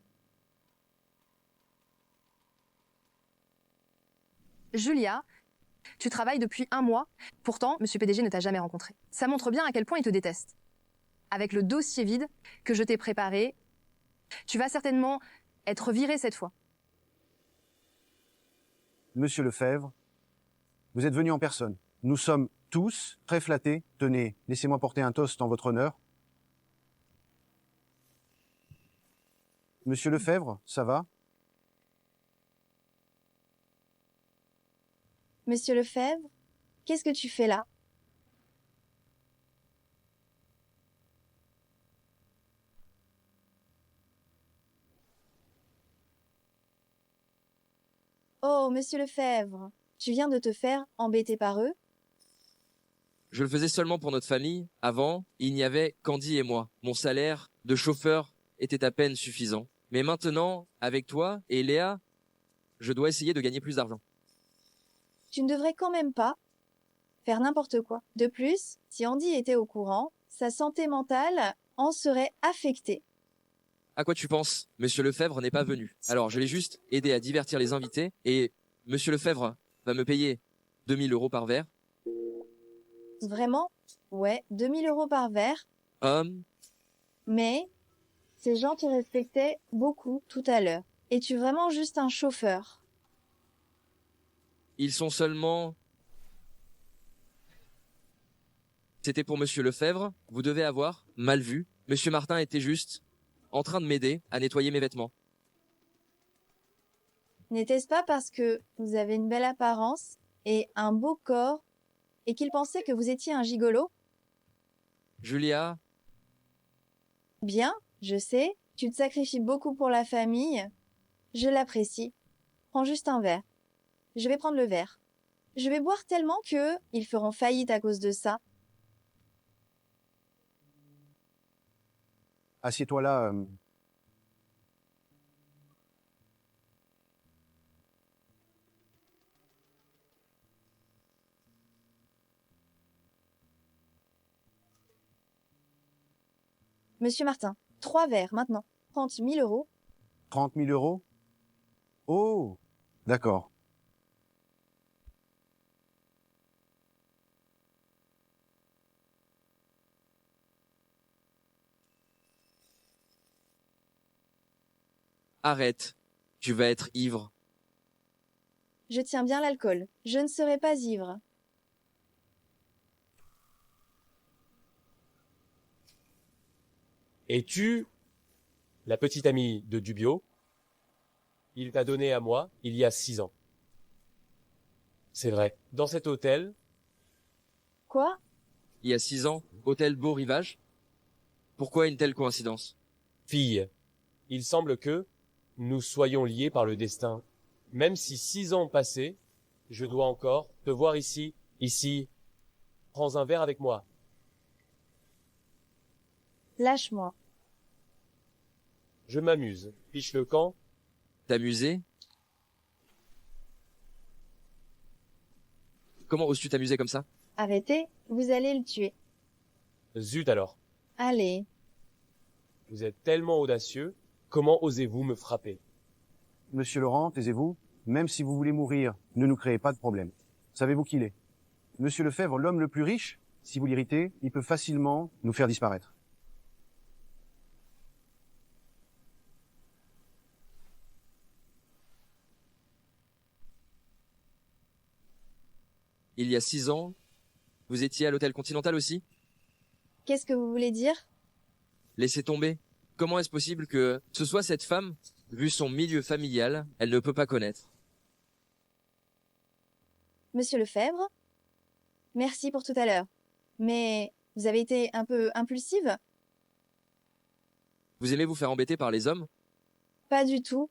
Julia, tu travailles depuis 1 mois. Pourtant, Monsieur PDG ne t'a jamais rencontré. Ça montre bien à quel point il te déteste. Avec le dossier vide que je t'ai préparé, tu vas certainement être viré cette fois. Monsieur Lefebvre, vous êtes venu en personne. Nous sommes tous très flattés. Tenez, laissez-moi porter un toast en votre honneur. Monsieur Lefebvre, ça va? Monsieur Lefebvre, qu'est-ce que tu fais là? Oh, Monsieur Lefebvre, tu viens de te faire embêter par eux? Je le faisais seulement pour notre famille. Avant, il n'y avait qu'Andy et moi. Mon salaire de chauffeur était à peine suffisant. Mais maintenant, avec toi et Léa, je dois essayer de gagner plus d'argent. Tu ne devrais quand même pas faire n'importe quoi. De plus, si Andy était au courant, sa santé mentale en serait affectée. À quoi tu penses? Monsieur Lefebvre n'est pas venu. Alors, je l'ai juste aidé à divertir les invités et Monsieur Lefebvre va me payer 2000 € par verre. Vraiment? Ouais, 2000 € par verre. Mais ces gens te respectaient beaucoup tout à l'heure. Es-tu vraiment juste un chauffeur? Ils sont seulement... C'était pour Monsieur Lefebvre. Vous devez avoir mal vu. Monsieur Martin était juste en train de m'aider à nettoyer mes vêtements. N'était-ce pas parce que vous avez une belle apparence et un beau corps et qu'il pensait que vous étiez un gigolo? Julia, Bien, Je sais, tu te sacrifies beaucoup pour la famille. Je l'apprécie. Prends juste un verre. Je vais prendre le verre. Je vais boire tellement que ils feront faillite à cause de ça. Assieds-toi là. Monsieur Martin, 3 verres maintenant. 30 000 euros. 30 000 euros? Oh, d'accord. Arrête. Tu vas être ivre. Je tiens bien l'alcool. Je ne serai pas ivre. Es-tu la petite amie de Dubio? Il t'a donné à moi il y a 6 ans. C'est vrai. Dans cet hôtel, Quoi? Il y a 6 ans, hôtel Beau Rivage. Pourquoi une telle coïncidence? fille, il semble que nous soyons liés par le destin. Même si 6 ans ont passé, je dois encore te voir ici, ici. Prends un verre avec moi. Lâche-moi. Je m'amuse. Fiche le camp. T'amuser? Comment oses-tu t'amuser comme ça? Arrêtez, vous allez le tuer. Zut alors. Allez. Vous êtes tellement audacieux. Comment osez-vous me frapper? Monsieur Laurent, taisez-vous. Même si vous voulez mourir, ne nous créez pas de problème. Savez-vous qui il est? Monsieur Lefebvre, l'homme le plus riche. Si vous l'irritez, il peut facilement nous faire disparaître. Il y a 6 ans, vous étiez à l'hôtel Continental aussi? Qu'est-ce que vous voulez dire? Laissez tomber. Comment est-ce possible que ce soit cette femme, vu son milieu familial, elle ne peut pas connaître? Monsieur Lefebvre? Merci pour tout à l'heure. Mais vous avez été un peu impulsive? Vous aimez vous faire embêter par les hommes? Pas du tout.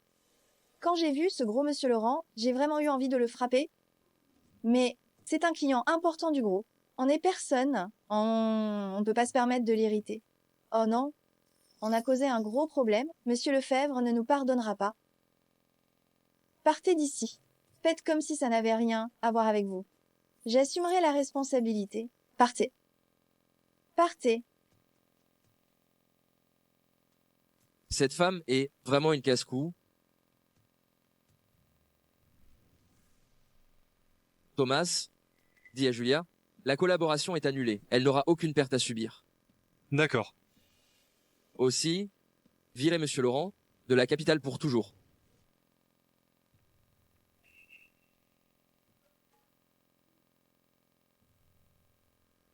Quand j'ai vu ce gros monsieur Laurent, j'ai vraiment eu envie de le frapper. Mais c'est un client important du groupe. On est personne. On ne peut pas se permettre de l'irriter. Oh non. On a causé un gros problème. Monsieur Lefebvre ne nous pardonnera pas. Partez d'ici. Faites comme si ça n'avait rien à voir avec vous. J'assumerai la responsabilité. Partez. Partez. Cette femme est vraiment une casse-cou. Thomas dit à Julia, la collaboration est annulée. Elle n'aura aucune perte à subir. D'accord. Aussi, virez Monsieur Laurent de la capitale pour toujours.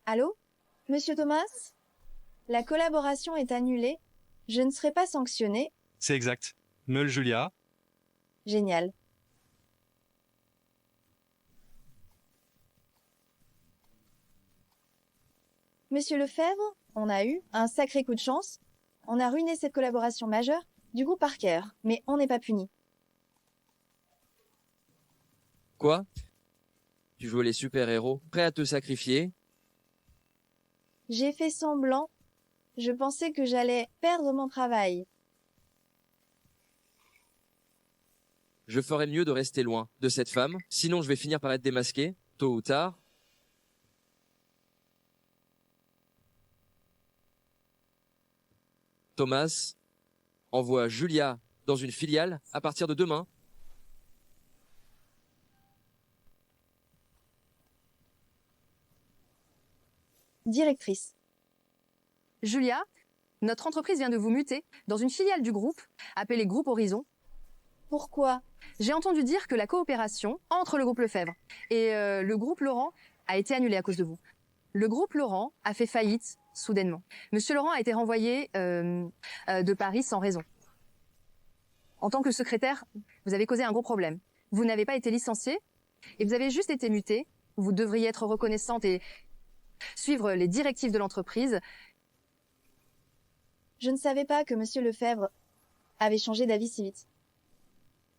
Allô? Monsieur Thomas? La collaboration est annulée. Je ne serai pas sanctionnée. C'est exact. Meule Julia. Génial. Monsieur Lefebvre, on a eu un sacré coup de chance. On a ruiné cette collaboration majeure du groupe Parker, mais on n'est pas puni. Quoi? Tu jouais les super-héros, prêt à te sacrifier? J'ai fait semblant. Je pensais que j'allais perdre mon travail. Je ferais mieux de rester loin de cette femme, sinon je vais finir par être démasqué, tôt ou tard. Thomas envoie Julia dans une filiale à partir de demain. Directrice. Julia, notre entreprise vient de vous muter dans une filiale du groupe, appelée Groupe Horizon. Pourquoi? J'ai entendu dire que la coopération entre le groupe Lefebvre et le groupe Laurent a été annulée à cause de vous. Le groupe Laurent a fait faillite soudainement. Monsieur Laurent a été renvoyé de Paris sans raison. En tant que secrétaire, vous avez causé un gros problème. Vous n'avez pas été licencié et vous avez juste été muté. Vous devriez être reconnaissante et suivre les directives de l'entreprise. Je ne savais pas que Monsieur Lefebvre avait changé d'avis si vite.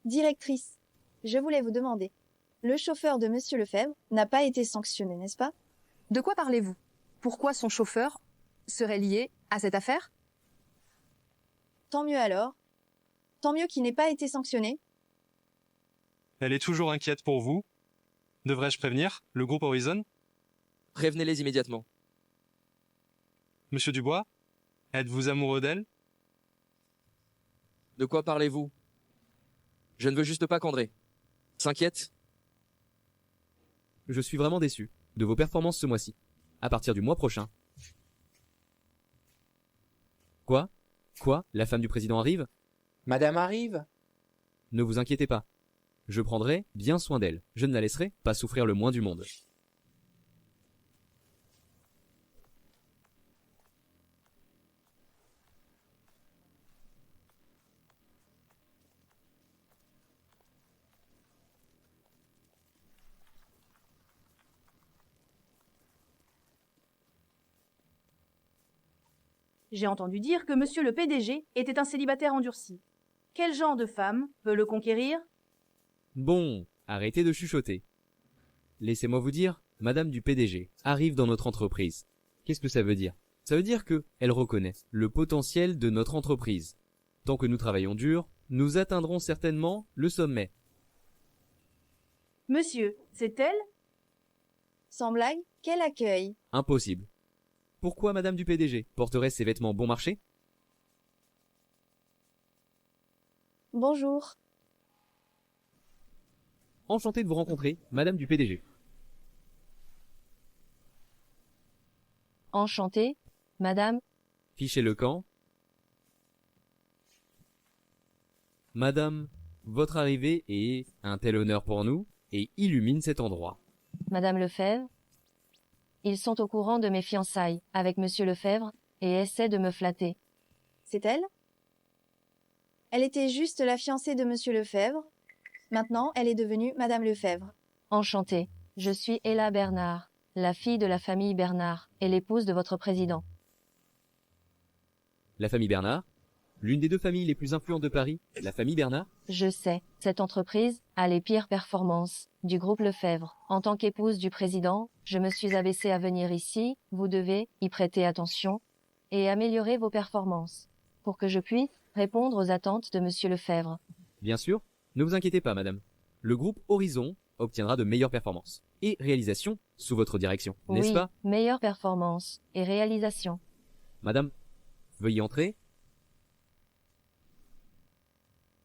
Directrice, je voulais vous demander. Le chauffeur de Monsieur Lefebvre n'a pas été sanctionné, n'est-ce pas? De quoi parlez-vous? Pourquoi son chauffeur serait lié à cette affaire? Tant mieux alors. Tant mieux qu'il n'ait pas été sanctionné. Elle est toujours inquiète pour vous. Devrais-je prévenir le groupe Horizon? Prévenez-les immédiatement. Monsieur Dubois, êtes-vous amoureux d'elle? De quoi parlez-vous? Je ne veux juste pas qu'André s'inquiète. Je suis vraiment déçu de vos performances ce mois-ci. À partir du mois prochain. Quoi? Quoi? La femme du président arrive? Madame arrive? Ne vous inquiétez pas. Je prendrai bien soin d'elle. Je ne la laisserai pas souffrir le moins du monde. J'ai entendu dire que monsieur le PDG était un célibataire endurci. Quel genre de femme peut le conquérir? Bon, arrêtez de chuchoter. Laissez-moi vous dire, Madame du PDG arrive dans notre entreprise. Qu'est-ce que ça veut dire? Ça veut dire que elle reconnaît le potentiel de notre entreprise. Tant que nous travaillons dur, nous atteindrons certainement le sommet. Monsieur, c'est elle? Sans blague, quel accueil! Impossible. Pourquoi Madame du PDG porterait ses vêtements bon marché? Bonjour. Enchanté de vous rencontrer, Madame du PDG. Enchanté, madame. Fichez le camp. Madame, votre arrivée est un tel honneur pour nous et illumine cet endroit. Madame Lefebvre. Ils sont au courant de mes fiançailles avec monsieur Lefebvre et essaient de me flatter. C'est elle? Elle était juste la fiancée de monsieur Lefebvre. Maintenant, elle est devenue Madame Lefebvre. Enchantée. Je suis Ella Bernard, la fille de la famille Bernard et l'épouse de votre président. La famille Bernard, l'une des deux familles les plus influentes de Paris, la famille Bernard. Je sais, cette entreprise a les pires performances du groupe Lefebvre. En tant qu'épouse du président, je me suis abaissée à venir ici, vous devez y prêter attention et améliorer vos performances pour que je puisse répondre aux attentes de monsieur Lefebvre. Bien sûr, ne vous inquiétez pas, madame. Le groupe Horizon obtiendra de meilleures performances et réalisations sous votre direction, n'est-ce pas? Meilleures performances et réalisations. Madame, veuillez entrer.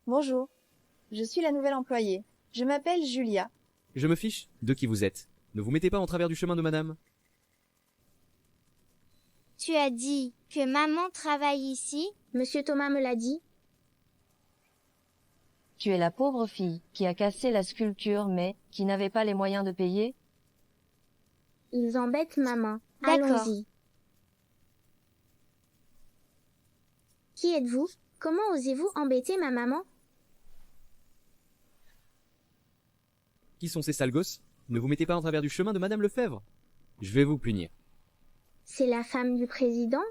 Bonjour. Je suis la nouvelle employée. Je m'appelle Julia. Je me fiche de qui vous êtes. Ne vous mettez pas en travers du chemin de madame. Tu as dit que maman travaille ici? Monsieur Thomas me l'a dit. Tu es la pauvre fille qui a cassé la sculpture mais qui n'avait pas les moyens de payer? Ils embêtent maman. D'accord. Allons-y. Qui êtes-vous? Comment osez-vous embêter ma maman? Qui sont ces sales gosses? Ne vous mettez pas en travers du chemin de madame Lefebvre. Je vais vous punir. C'est la femme du président?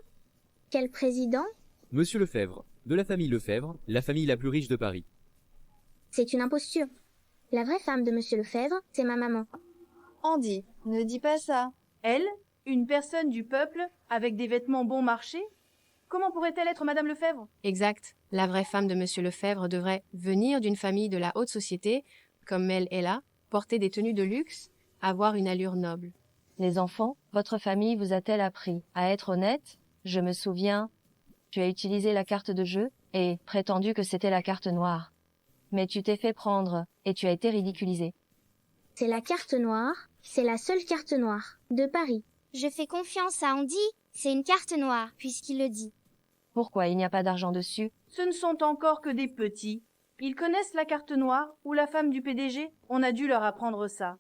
Quel président? Monsieur Lefebvre, de la famille Lefebvre, la famille la plus riche de Paris. C'est une imposture. La vraie femme de monsieur Lefebvre, c'est ma maman. Andy, ne dis pas ça. Elle, une personne du peuple, avec des vêtements bon marché? Comment pourrait-elle être Madame Lefebvre? Exact. La vraie femme de monsieur Lefebvre devrait venir d'une famille de la haute société, comme elle est là, porter des tenues de luxe, avoir une allure noble. Les enfants, votre famille vous a-t-elle appris à être honnête? Je me souviens, tu as utilisé la carte de jeu et prétendu que c'était la carte noire. Mais tu t'es fait prendre et tu as été ridiculisé. C'est la carte noire, c'est la seule carte noire de Paris. Je fais confiance à Andy, c'est une carte noire, puisqu'il le dit. Pourquoi il n'y a pas d'argent dessus? Ce ne sont encore que des petits. Ils connaissent la carte noire ou la femme du PDG? On a dû leur apprendre ça.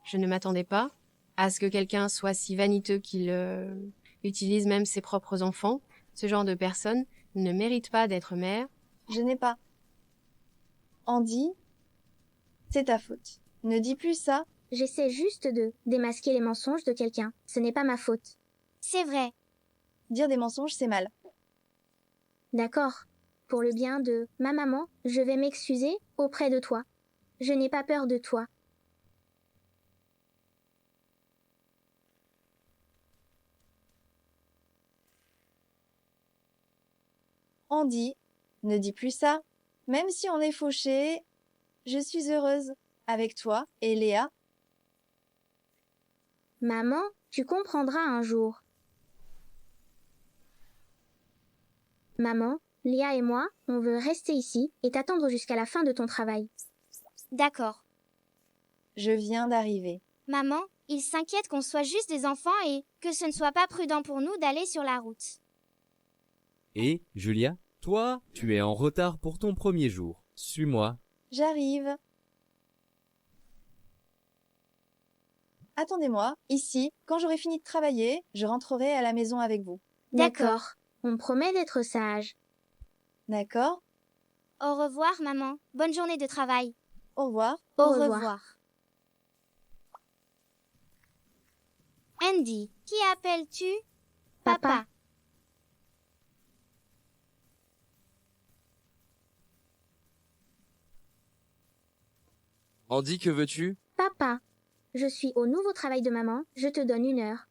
Je ne m'attendais pas à ce que quelqu'un soit si vaniteux qu'il utilise même ses propres enfants. Ce genre de personne ne mérite pas d'être mère. Je n'ai pas. Andy, c'est ta faute. Ne dis plus ça. J'essaie juste de démasquer les mensonges de quelqu'un. Ce n'est pas ma faute. C'est vrai. Dire des mensonges, c'est mal. D'accord. Pour le bien de ma maman, je vais m'excuser auprès de toi. Je n'ai pas peur de toi. Andy, ne dis plus ça. Même si on est fauchés, je suis heureuse avec toi et Léa. Maman, tu comprendras un jour. Maman, Léa et moi, on veut rester ici et t'attendre jusqu'à la fin de ton travail. D'accord. Je viens d'arriver. Maman, il s'inquiète qu'on soit juste des enfants et que ce ne soit pas prudent pour nous d'aller sur la route. Et, Julia, toi, tu es en retard pour ton premier jour. Suis-moi. J'arrive. Attendez-moi, ici, quand j'aurai fini de travailler, je rentrerai à la maison avec vous. D'accord. On promet d'être sage. D'accord. Au revoir, maman. Bonne journée de travail. Au revoir. Au revoir. Andy, qui appelles-tu? Papa. Andy, que veux-tu? Papa, je suis au nouveau travail de maman, je te donne 1 heure.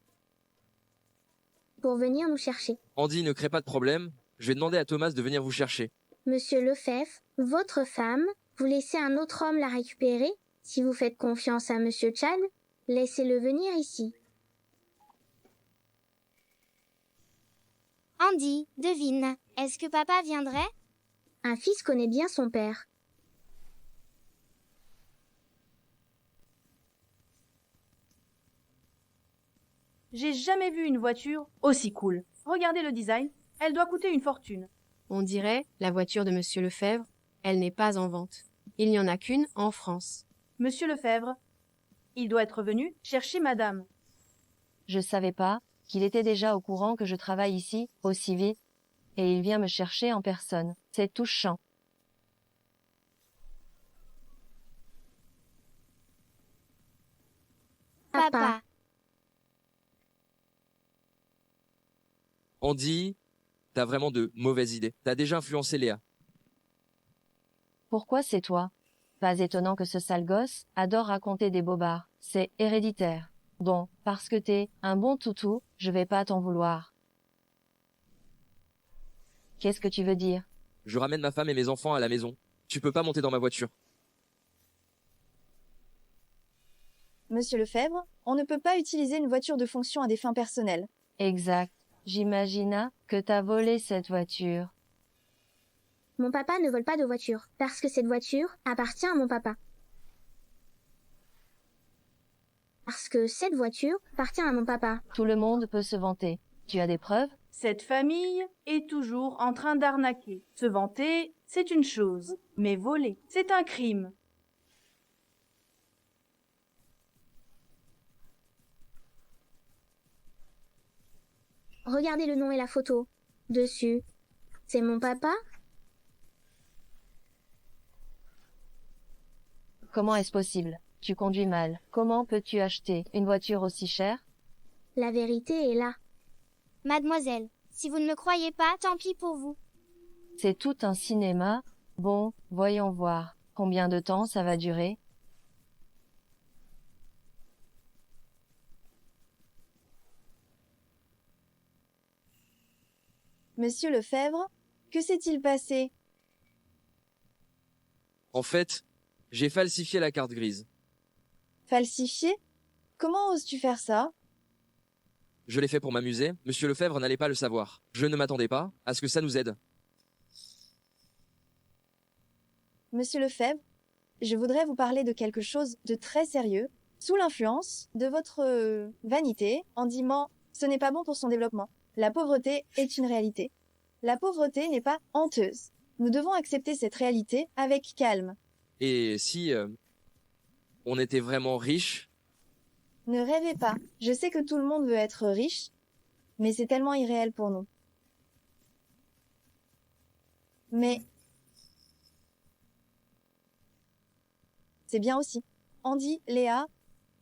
Pour venir nous chercher. Andy, ne crée pas de problème. Je vais demander à Thomas de venir vous chercher. Monsieur Lefebvre, votre femme, vous laissez un autre homme la récupérer? Si vous faites confiance à Monsieur Chad, laissez-le venir ici. Andy, devine. Est-ce que papa viendrait? Un fils connaît bien son père. J'ai jamais vu une voiture aussi cool. Regardez le design, elle doit coûter une fortune. On dirait la voiture de Monsieur Lefebvre, elle n'est pas en vente. Il n'y en a qu'une en France. Monsieur Lefebvre, il doit être venu chercher madame. Je savais pas qu'il était déjà au courant que je travaille ici, aussi vite, et il vient me chercher en personne. C'est touchant. Papa. Andy, t'as vraiment de mauvaises idées. T'as déjà influencé Léa. Pourquoi c'est toi? Pas étonnant que ce sale gosse adore raconter des bobards. C'est héréditaire. Bon, parce que t'es un bon toutou, je vais pas t'en vouloir. Qu'est-ce que tu veux dire? Je ramène ma femme et mes enfants à la maison. Tu peux pas monter dans ma voiture. Monsieur Lefebvre, on ne peut pas utiliser une voiture de fonction à des fins personnelles. Exact. J'imagina que t'as volé cette voiture. Mon papa ne vole pas de voiture, parce que cette voiture appartient à mon papa. Parce que cette voiture appartient à mon papa. Tout le monde peut se vanter. Tu as des preuves? Cette famille est toujours en train d'arnaquer. Se vanter, c'est une chose, mais voler, c'est un crime. Regardez le nom et la photo. Dessus. C'est mon papa? Comment est-ce possible? Tu conduis mal. Comment peux-tu acheter une voiture aussi chère? La vérité est là. Mademoiselle, si vous ne me croyez pas, tant pis pour vous. C'est tout un cinéma. Bon, voyons voir. Combien de temps ça va durer? Monsieur Lefebvre, que s'est-il passé? En fait, j'ai falsifié la carte grise. Falsifié? Comment oses-tu faire ça? Je l'ai fait pour m'amuser. Monsieur Lefebvre n'allait pas le savoir. Je ne m'attendais pas à ce que ça nous aide. Monsieur Lefebvre, je voudrais vous parler de quelque chose de très sérieux. Sous l'influence de votre vanité, Andy ment, ce n'est pas bon pour son développement. La pauvreté est une réalité. La pauvreté n'est pas honteuse. Nous devons accepter cette réalité avec calme. Et si on était vraiment riche? Ne rêvez pas. Je sais que tout le monde veut être riche, mais c'est tellement irréel pour nous. Mais c'est bien aussi. Andy, Léa,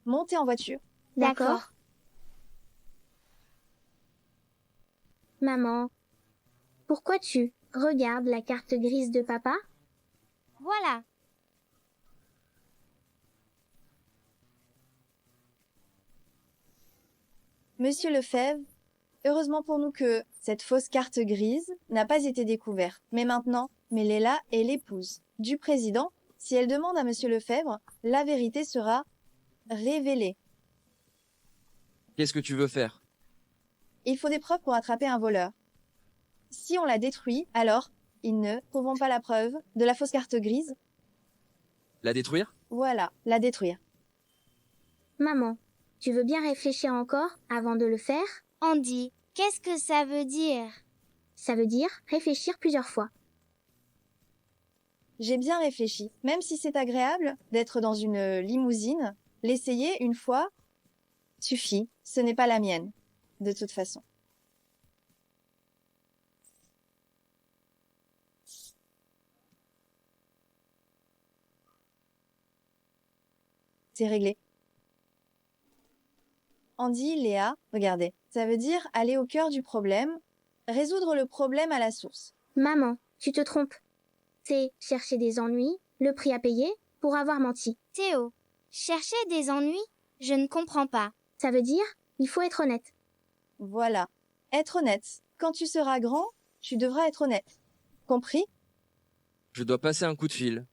montez en voiture. D'accord. Maman, pourquoi tu Regarde la carte grise de papa. Voilà. Monsieur Lefebvre, heureusement pour nous que cette fausse carte grise n'a pas été découverte. Mais maintenant, Méléla est l'épouse du président. Si elle demande à Monsieur Lefebvre, la vérité sera révélée. Qu'est-ce que tu veux faire? Il faut des preuves pour attraper un voleur. Si on la détruit, alors ils ne trouveront pas la preuve de la fausse carte grise. La détruire? Voilà, la détruire. Maman, tu veux bien réfléchir encore avant de le faire? Andy, qu'est-ce que ça veut dire? Ça veut dire réfléchir plusieurs fois. J'ai bien réfléchi. Même si c'est agréable d'être dans une limousine, l'essayer une fois suffit. Ce n'est pas la mienne, de toute façon. C'est réglé. Andy, Léa, regardez. Ça veut dire aller au cœur du problème, résoudre le problème à la source. Maman, tu te trompes. C'est chercher des ennuis, le prix à payer pour avoir menti. Théo, chercher des ennuis? Je ne comprends pas. Ça veut dire, il faut être honnête. Voilà. Être honnête. Quand tu seras grand, tu devras être honnête. Compris? Je dois passer un coup de fil.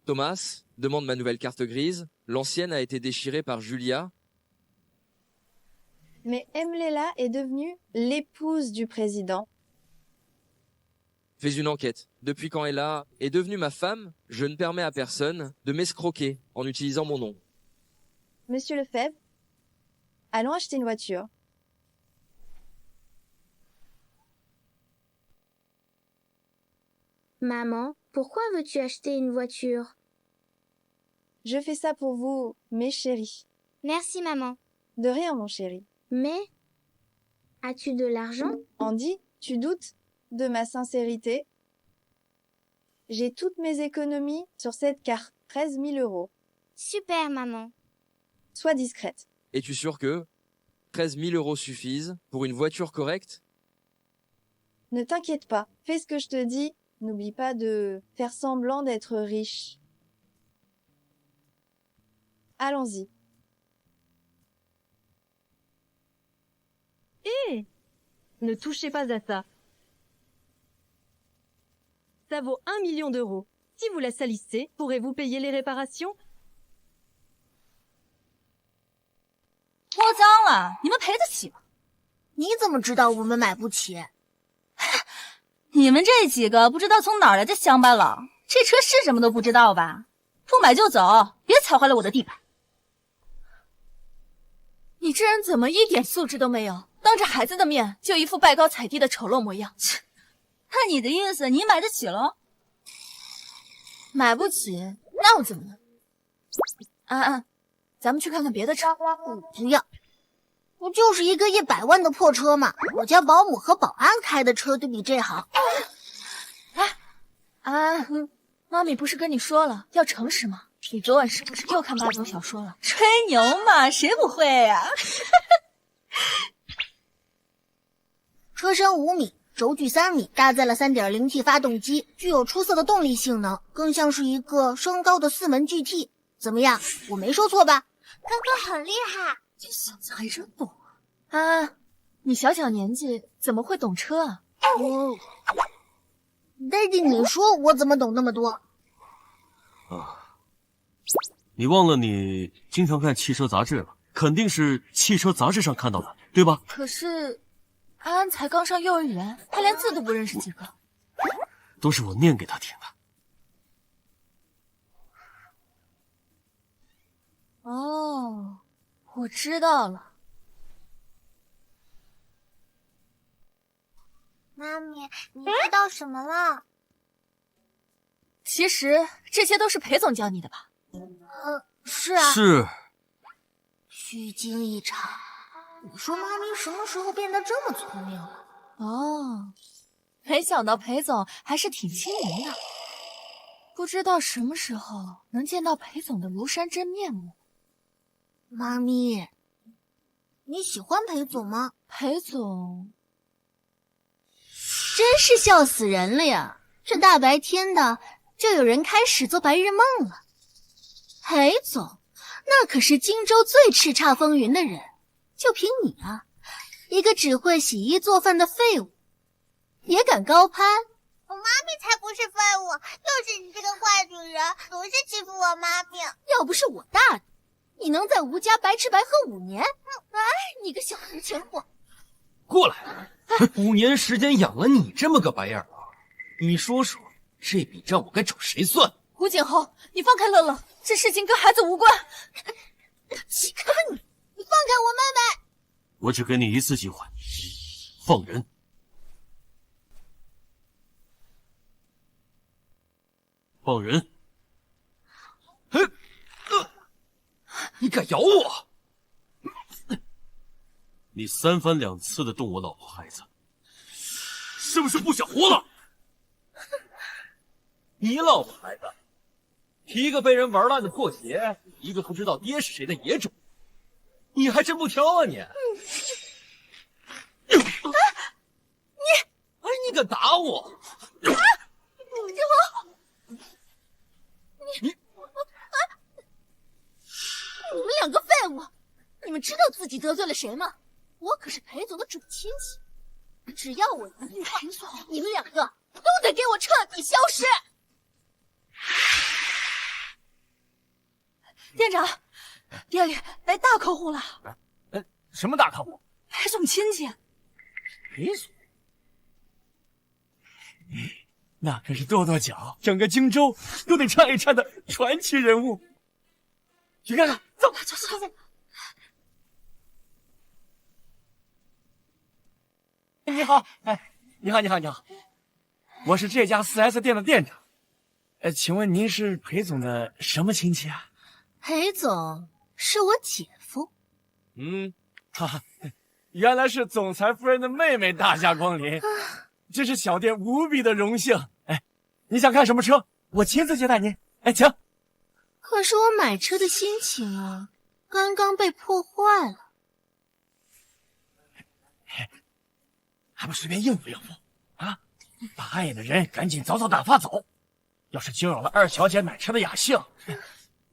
Thomas, demande ma nouvelle carte grise. L'ancienne a été déchirée par Julia. Mais Emlela est devenue l'épouse du président. Fais une enquête. Depuis quand Ella est devenue ma femme, je ne permets à personne de m'escroquer en utilisant mon nom. Monsieur Lefebvre, allons acheter une voiture. Maman, pourquoi veux-tu acheter une voiture? Je fais ça pour vous, mes chéris. Merci, maman. De rien, mon chéri. Mais, as-tu de l'argent? Andy, tu doutes de ma sincérité? J'ai toutes mes économies sur cette carte, 13 000 €. Super, maman. Sois discrète. Es-tu sûr que 13 000 € suffisent pour une voiture correcte? Ne t'inquiète pas, fais ce que je te dis. N'oublie pas de faire semblant d'être riche. Allons-y. Hé! Ne touchez pas à ça. Ça vaut 1 million €. Si vous la salissez, pourrez-vous payer les réparations? 脱脏了，你们赔得起吗？你怎么知道我们买不起？你们这几个不知道从哪儿来的乡巴佬，这车是什么都不知道吧？不买就走，别踩坏了我的地板。你这人怎么一点素质都没有？当着孩子的面就一副拜高踩低的丑陋模样。切，看你的意思，你买得起喽？买不起，那又怎么了？安安，咱们去看看别的车。不要，不就是一个100万的破车吗？我家保姆和保安开的车都比这好。哎，安安，妈咪不是跟你说了要诚实吗？你昨晚是不是又看8种小说了？吹牛嘛，谁不会呀？车身5米，轴距3米，搭载了 3.0T 发动机，具有出色的动力性能，更像是一个升高的4门 GT。怎么样？我没说错吧？哥哥很厉害，这小子还真懂啊！安安，你小小年纪怎么会懂车啊？爹地，你说我怎么懂那么多？啊，你忘了你经常看汽车杂志了，肯定是汽车杂志上看到的，对吧？可是安安才刚上幼儿园，他连字都不认识几个。都是我念给他听的。哦，我知道了。妈咪，你知道什么了？其实这些都是裴总教你的吧？是啊。是。虚惊一场。你说妈咪什么时候变得这么聪明了？哦，没想到裴总还是挺亲民的。不知道什么时候能见到裴总的庐山真面目。妈咪，你喜欢裴总吗？裴总，真是笑死人了呀！这大白天的，就有人开始做白日梦了。裴总，那可是荆州最叱咤风云的人，就凭你啊，一个只会洗衣做饭的废物，也敢高攀？我妈咪才不是废物，就是你这个坏女人，总是欺负我妈咪。要不是我大你，你能在吴家白吃白喝5年？哎，你个小铜钱货！过来，5年时间养了你这么个白眼狼，你说说，这笔账我该找谁算？胡景侯，你放开乐乐，这事情跟孩子无关。起开你！你放开我妹妹！我只给你一次机会，放人。放人！你敢咬我？你3番2次的动我老婆孩子，是不是不想活了？你老婆孩子，一个被人玩烂的破鞋，一个不知道爹是谁的野种，你还真不挑啊你！你敢打我？景侯，你们2个废物，你们知道自己得罪了谁吗？我可是裴总的准亲戚，只要我一句话，你们2个都得给我彻底消失。店长，店里来大客户了。什么大客户？裴总亲戚。裴总，那可是跺跺脚，整个荆州都得颤一颤的传奇人物。去看看，走，走。你好，你好，我是这家4S 店的店长。请问您是裴总的什么亲戚啊？裴总是我姐夫。原来是总裁夫人的妹妹大驾光临，这是小店无比的荣幸。你想看什么车？我亲自接待您。请。可是我买车的心情啊，刚刚被破坏了。还不随便应付应付啊！把碍眼的人赶紧早早打发走。要是惊扰了二小姐买车的雅兴，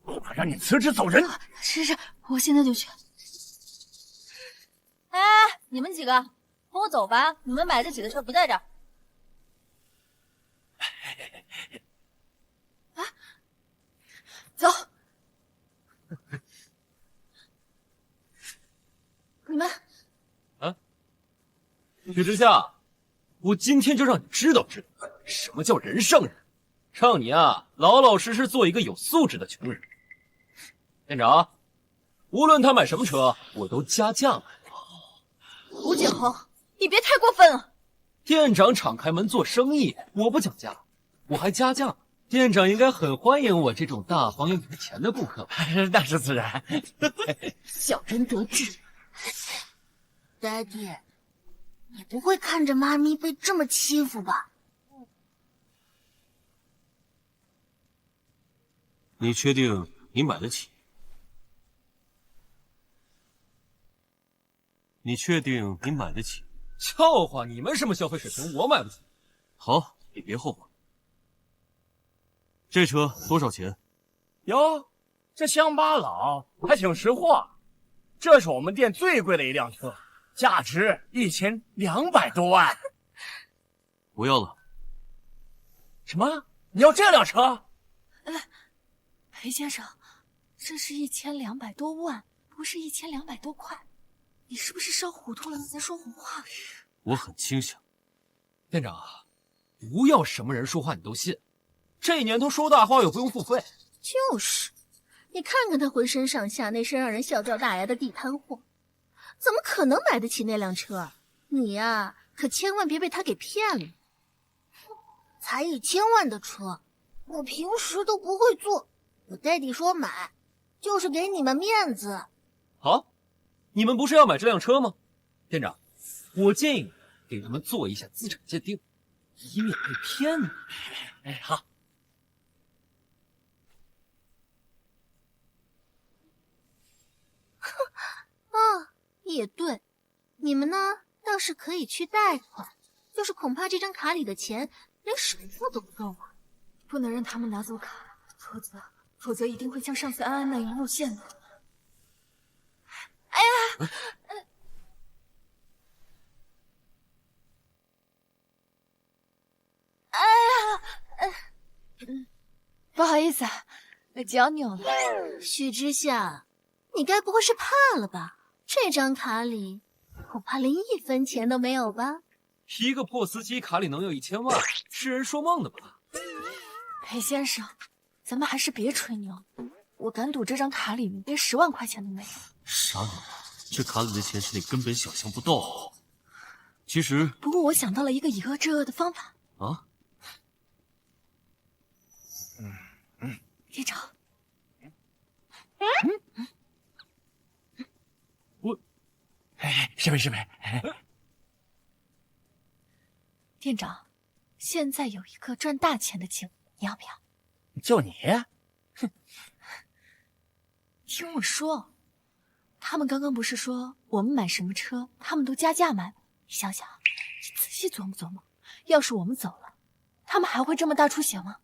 我让你辞职走人。是，我现在就去。哎，你们几个跟我走吧，你们买得起的车不在这儿。走。你们许之夏，我今天就让你知道什么叫人上人，让你啊老老实实做一个有素质的穷人。店长，无论他买什么车，我都加价买。吴景侯，你别太过分了。店长敞开门做生意，我不讲价，我还加价。店长应该很欢迎我这种大方又有钱的顾客吧？那是自然。小人得志。Daddy， 你不会看着妈咪被这么欺负吧？你确定你买得起？你确定你买得起？笑话，你们什么消费水平，我买不起。好，你别后悔。这车多少钱？哟，这乡巴佬还挺识货。这是我们店最贵的一辆车，价值1200多万。不要了。什么？你要这辆车？裴先生，这是1200多万，不是1200多块。你是不是烧糊涂了？你在说胡话。我很清醒。店长，不要什么人说话你都信。这年头说大话又不用付费。就是，你看看他浑身上下那身让人笑掉大牙的地摊货，怎么可能买得起那辆车？你呀，可千万别被他给骗了。才1000万的车，我平时都不会坐。我爹说买，就是给你们面子。好，你们不是要买这辆车吗？店长，我建议你给他们做一下资产鉴定，以免被骗呢。好。也对，你们呢倒是可以去贷款，就是恐怕这张卡里的钱连首付都不够啊。不能让他们拿走卡，否则一定会像上次安安那样露馅的。哎呀！哎呀！不好意思啊，脚扭了。许之夏，你该不会是怕了吧？这张卡里恐怕连1分钱都没有吧？一个破司机卡里能有1000万，痴人说梦的吧？裴先生，咱们还是别吹牛。我敢赌这张卡里连10万块钱都没有。傻女人，这卡里的钱是你根本想象不到。其实，不过我想到了一个以恶制恶的方法。啊？店长，是没。店长，现在有一个赚大钱的机会，你要不要？就你？听我说，他们刚刚不是说我们买什么车，他们都加价买吗？你想想，你仔细琢磨琢磨，要是我们走了，他们还会这么大出血吗？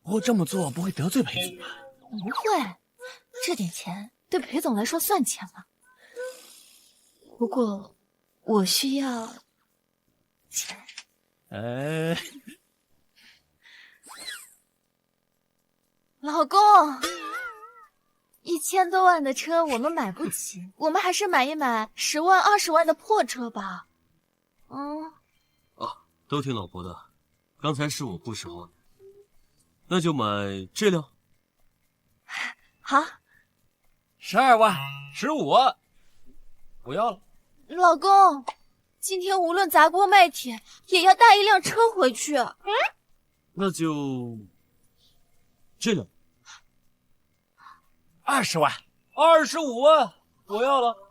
我这么做不会得罪裴总吧？不会，这点钱对裴总来说算钱了。不过，我需要钱。老公，1000多万的车我们买不起，我们还是买一买10万、20万的破车吧。都听老婆的，刚才是我不熟，那就买这辆。好，12万、15万，不要了。老公，今天无论砸锅卖铁，也要带一辆车回去。那就这辆。20万、25万，不要了。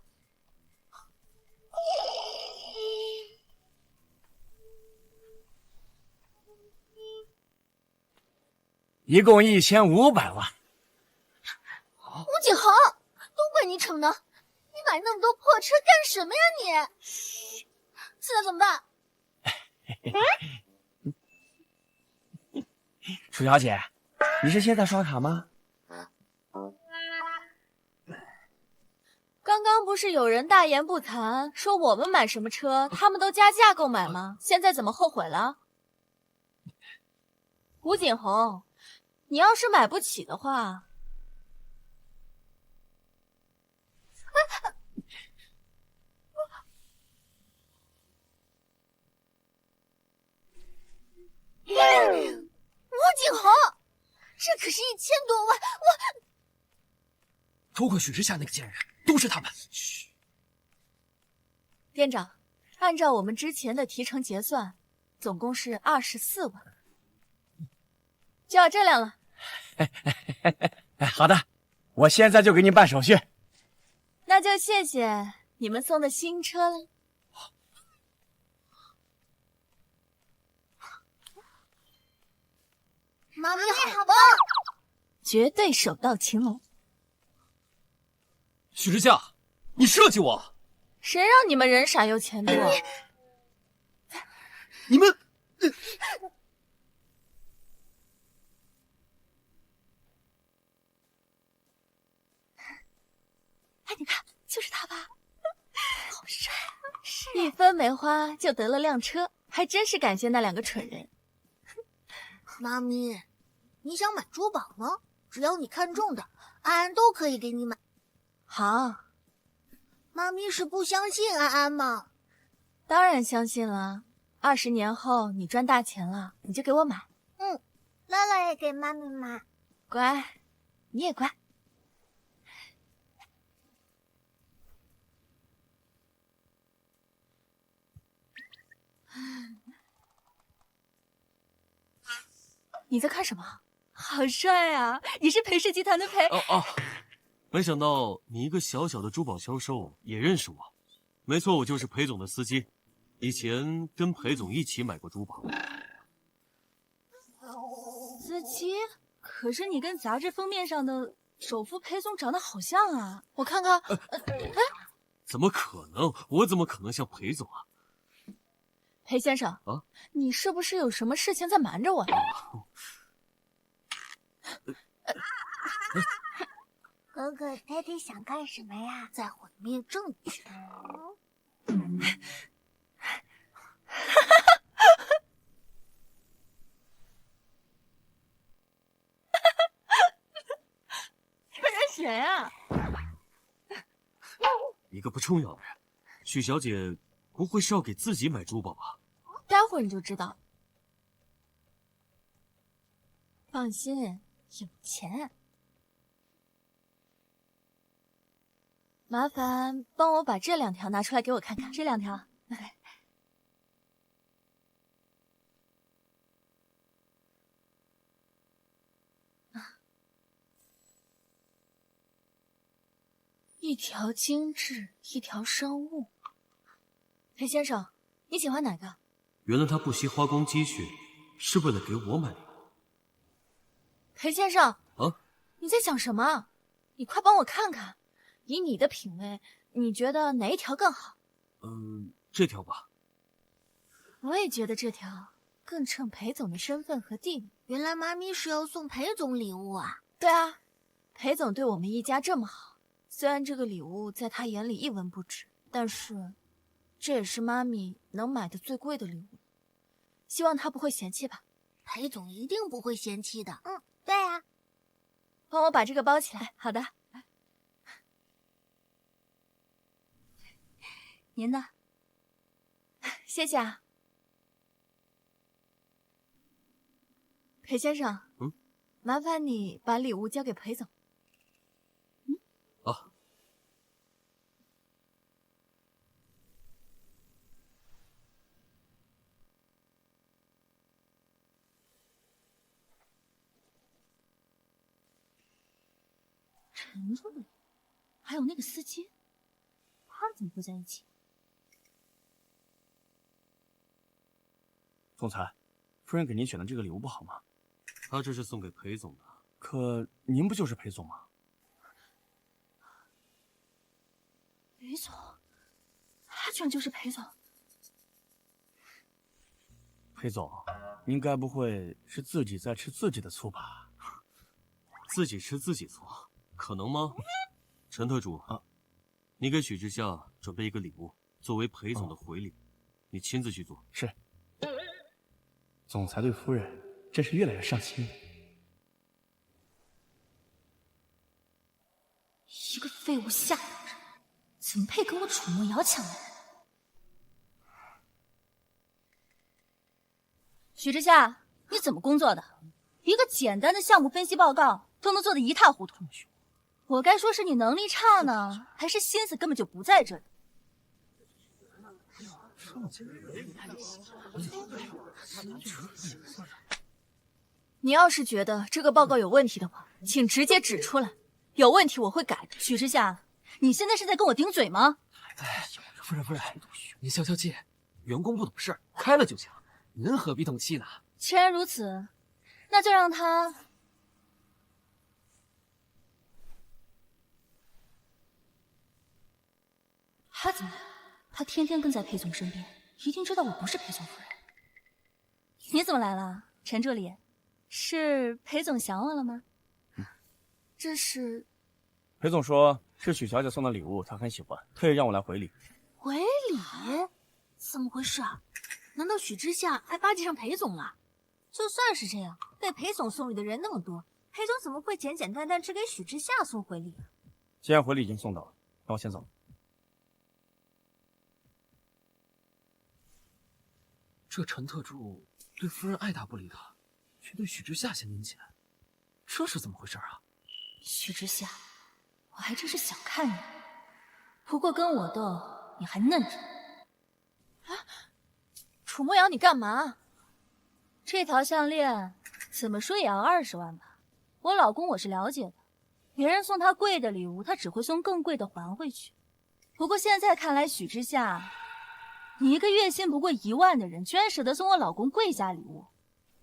一共1500万。吴景豪，都怪你逞能！你买那么多破车干什么呀你？现在怎么办？楚小姐，你是现在刷卡吗？刚刚不是有人大言不惭说我们买什么车，他们都加价购买吗？现在怎么后悔了？吴景红，你要是买不起的话，吴景红，这可是1000多万，我偷窥许之夏那个贱人，都是他们。店长，按照我们之前的提成结算，总共是24万，就要这辆了。好的，我现在就给你办手续。那就谢谢你们送的新车了。妈咪好棒，绝对手到擒龙。许之夏，你设计我？谁让你们人傻又钱多？你们，哎，你看，就是他吧？好帅啊！是一分没花就得了辆车，还真是感谢那2个蠢人。妈咪，你想买珠宝吗？只要你看中的，安安都可以给你买。好，妈咪是不相信安安吗？当然相信了。20年后你赚大钱了，你就给我买。乐乐也给妈咪买。乖，你也乖。你在看什么？好帅啊！你是裴氏集团的裴？没想到你一个小小的珠宝销售也认识我。没错，我就是裴总的司机，以前跟裴总一起买过珠宝。鸡？可是你跟杂志封面上的首富裴总长得好像啊！我看看，怎么可能？我怎么可能像裴总啊？裴先生啊，你是不是有什么事情在瞒着我呀？哥哥，爹爹想干什么呀？在毁灭证据。这是谁啊？一个不重要的人，许小姐不会是要给自己买珠宝吧？待会儿你就知道。放心，有钱。麻烦帮我把这2条拿出来给我看看，这2条。一条精致，一条商务。裴先生，你喜欢哪个？原来他不惜花光积蓄，是为了给我买礼物。裴先生，啊，你在想什么？你快帮我看看，以你的品味，你觉得哪一条更好？这条吧。我也觉得这条更衬裴总的身份和地位。原来妈咪是要送裴总礼物啊！对啊，裴总对我们一家这么好，虽然这个礼物在他眼里一文不值，但是这也是妈咪能买的最贵的礼物，希望他不会嫌弃吧。裴总一定不会嫌弃的。对啊。帮我把这个包起来。好的。您呢？谢谢啊。裴先生，麻烦你把礼物交给裴总。啊。陈助理，还有那个司机，他们怎么会在一起？总裁，夫人给您选的这个礼物不好吗？他这是送给裴总的。可您不就是裴总吗？裴总，他居然就是裴总。裴总，您该不会是自己在吃自己的醋吧？自己吃自己醋，可能吗？陈特助啊，你给许之夏准备一个礼物，作为裴总的回礼，你亲自去做。是。总裁对夫人真是越来越上心了。一个废物下等人，怎么配跟我楚墨瑶抢男人？许之夏，你怎么工作的？一个简单的项目分析报告都能做得一塌糊涂。我该说是你能力差呢，还是心思根本就不在这里？你要是觉得这个报告有问题的话，请直接指出来，有问题我会改的。许之夏，你现在是在跟我顶嘴吗？夫人，您消消气，员工不懂事，开了就行，您何必动气呢？既然如此，那就让他怎么了？他天天跟在裴总身边，一定知道我不是裴总夫人。你怎么来了，陈助理？是裴总想我了吗？这是裴总说是许小姐送的礼物，他很喜欢，特意让我来回礼。回礼？怎么回事啊？难道许之夏还巴结上裴总了？就算是这样，给裴总送礼的人那么多，裴总怎么会简简单单只给许之夏送回礼啊？既然回礼已经送到了，那我先走。这陈特助对夫人爱答不理的，却对许之夏献殷勤，这是怎么回事啊？许之夏，我还真是想看你，不过跟我斗你还嫩着。啊，楚墨瑶，你干嘛？这条项链怎么说也要20万吧？我老公我是了解的，别人送他贵的礼物，他只会送更贵的还回去。不过现在看来，许之夏，你一个月薪不过1万的人，居然舍得送我老公贵价礼物，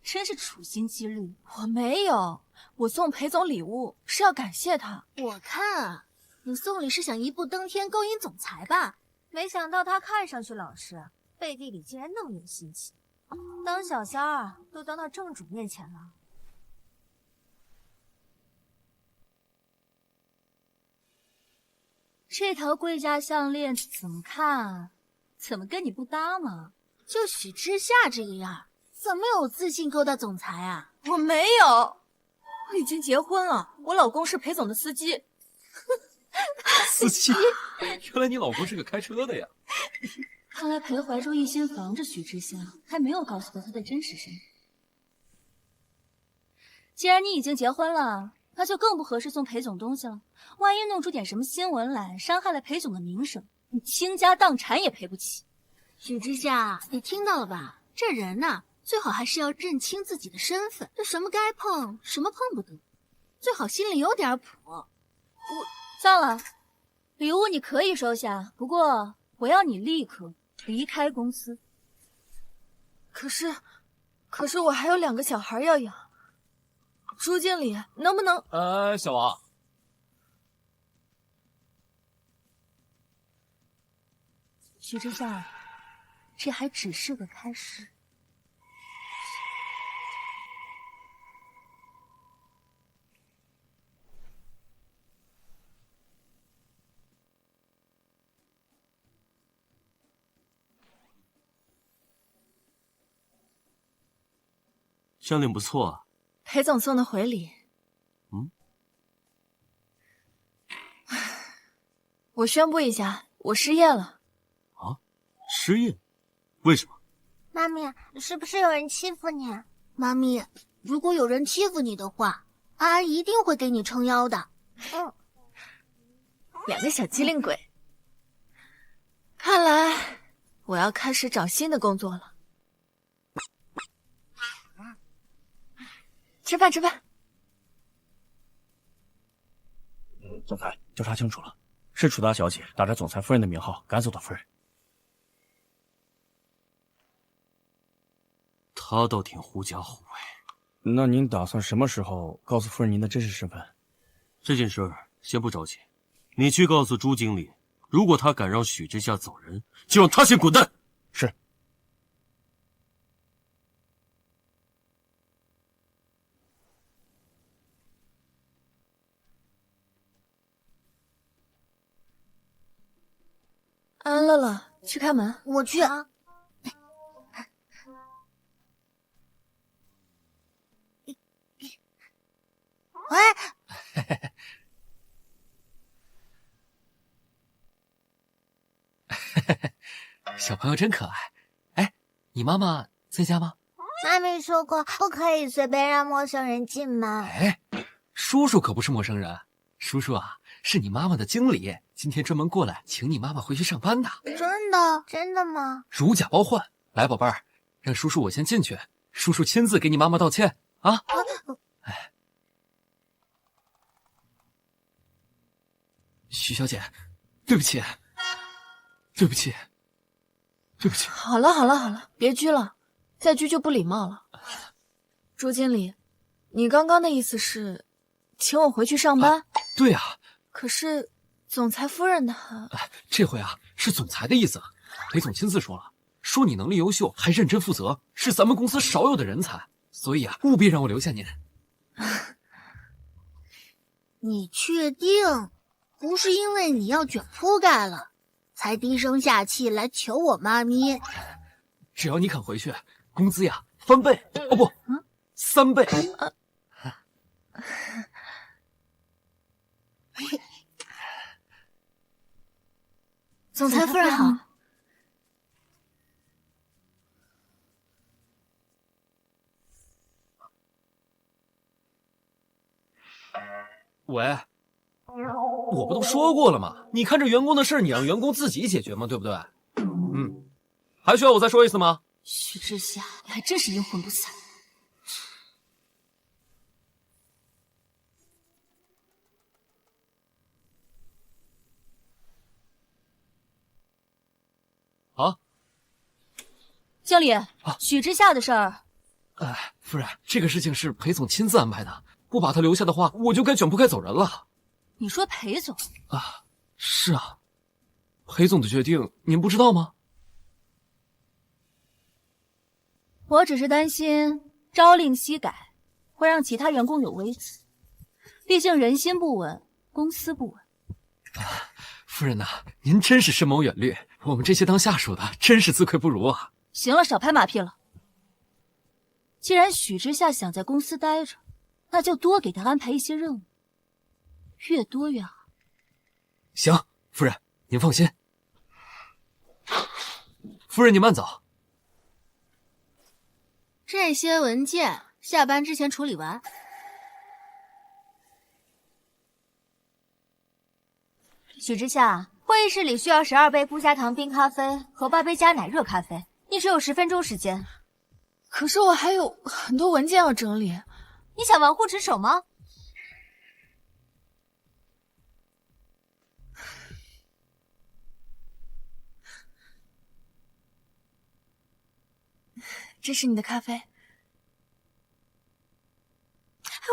真是处心积虑。我没有，我送裴总礼物是要感谢他。我看啊，你送礼是想一步登天勾引总裁吧？没想到他看上去老实，背地里竟然那么有心机。当小三儿都当到正主面前了。这条贵价项链怎么看？怎么跟你不搭嘛？就许之夏这个样，怎么有自信勾搭总裁啊？我没有，我已经结婚了，我老公是裴总的司机。司机？原来你老公是个开车的呀？看来裴怀忠一心防着许之夏，还没有告诉他他的真实身份。既然你已经结婚了，那就更不合适送裴总东西了。万一弄出点什么新闻来，伤害了裴总的名声，你倾家荡产也赔不起。许之夏，你听到了吧？这人呐，最好还是要认清自己的身份，这什么该碰，什么碰不得，最好心里有点谱。算了，礼物你可以收下，不过我要你立刻离开公司。可是我还有2个小孩要养。朱经理，能不能……小王，许之夏，这还只是个开始。项链不错啊。裴总送的回礼。我宣布一下，我失业了。啊？失业？为什么？妈咪，是不是有人欺负你？妈咪，如果有人欺负你的话，安安一定会给你撑腰的。2个小机灵鬼。看来我要开始找新的工作了。吃饭吃饭。总裁，调查清楚了，是楚大小姐打着总裁夫人的名号赶走的夫人。她倒挺狐假虎威。那您打算什么时候告诉夫人您的真实身份？这件事儿先不着急，你去告诉朱经理，如果他敢让许之夏走人，就让他先滚蛋。是。安安乐乐，去开门。我去。喂。小朋友真可爱。哎，你妈妈在家吗？妈咪说过，不可以随便让陌生人进门。哎，叔叔可不是陌生人，叔叔啊，是你妈妈的经理，今天专门过来请你妈妈回去上班的。真的？真的吗？如假包换。来，宝贝儿，让叔叔我先进去，叔叔亲自给你妈妈道歉啊。哎，徐小姐，对不起，对不起，对不起。好了好了好了，别拘了，再拘就不礼貌了。朱经理，你刚刚的意思是请我回去上班？对啊。可是总裁夫人她……这回啊是总裁的意思，裴总亲自说了，说你能力优秀，还认真负责，是咱们公司少有的人才，所以啊务必让我留下您。你确定不是因为你要卷铺盖了，才低声下气来求我妈咪？只要你肯回去，工资呀翻倍，哦不，3倍。总裁夫人好。喂，我不都说过了吗？你看这员工的事，你让员工自己解决嘛，对不对？还需要我再说一次吗？许之夏，你还真是阴魂不散。啊，经理，许之夏的事儿夫人，这个事情是裴总亲自安排的，不把他留下的话，我就该卷铺盖走人了。你说裴总？是啊，裴总的决定您不知道吗？我只是担心朝令夕改会让其他员工有微词，毕竟人心不稳，公司不稳。夫人呐，您真是深谋远虑，我们这些当下属的真是自愧不如啊。行了，少拍马屁了。既然许之夏想在公司待着，那就多给他安排一些任务，越多越好。行，夫人您放心。夫人你慢走。这些文件下班之前处理完。许之夏，会议室里需要12杯不加糖冰咖啡和8杯加奶热咖啡，你只有10分钟时间。可是我还有很多文件要整理，你想玩忽职守吗？这是你的咖啡。哎，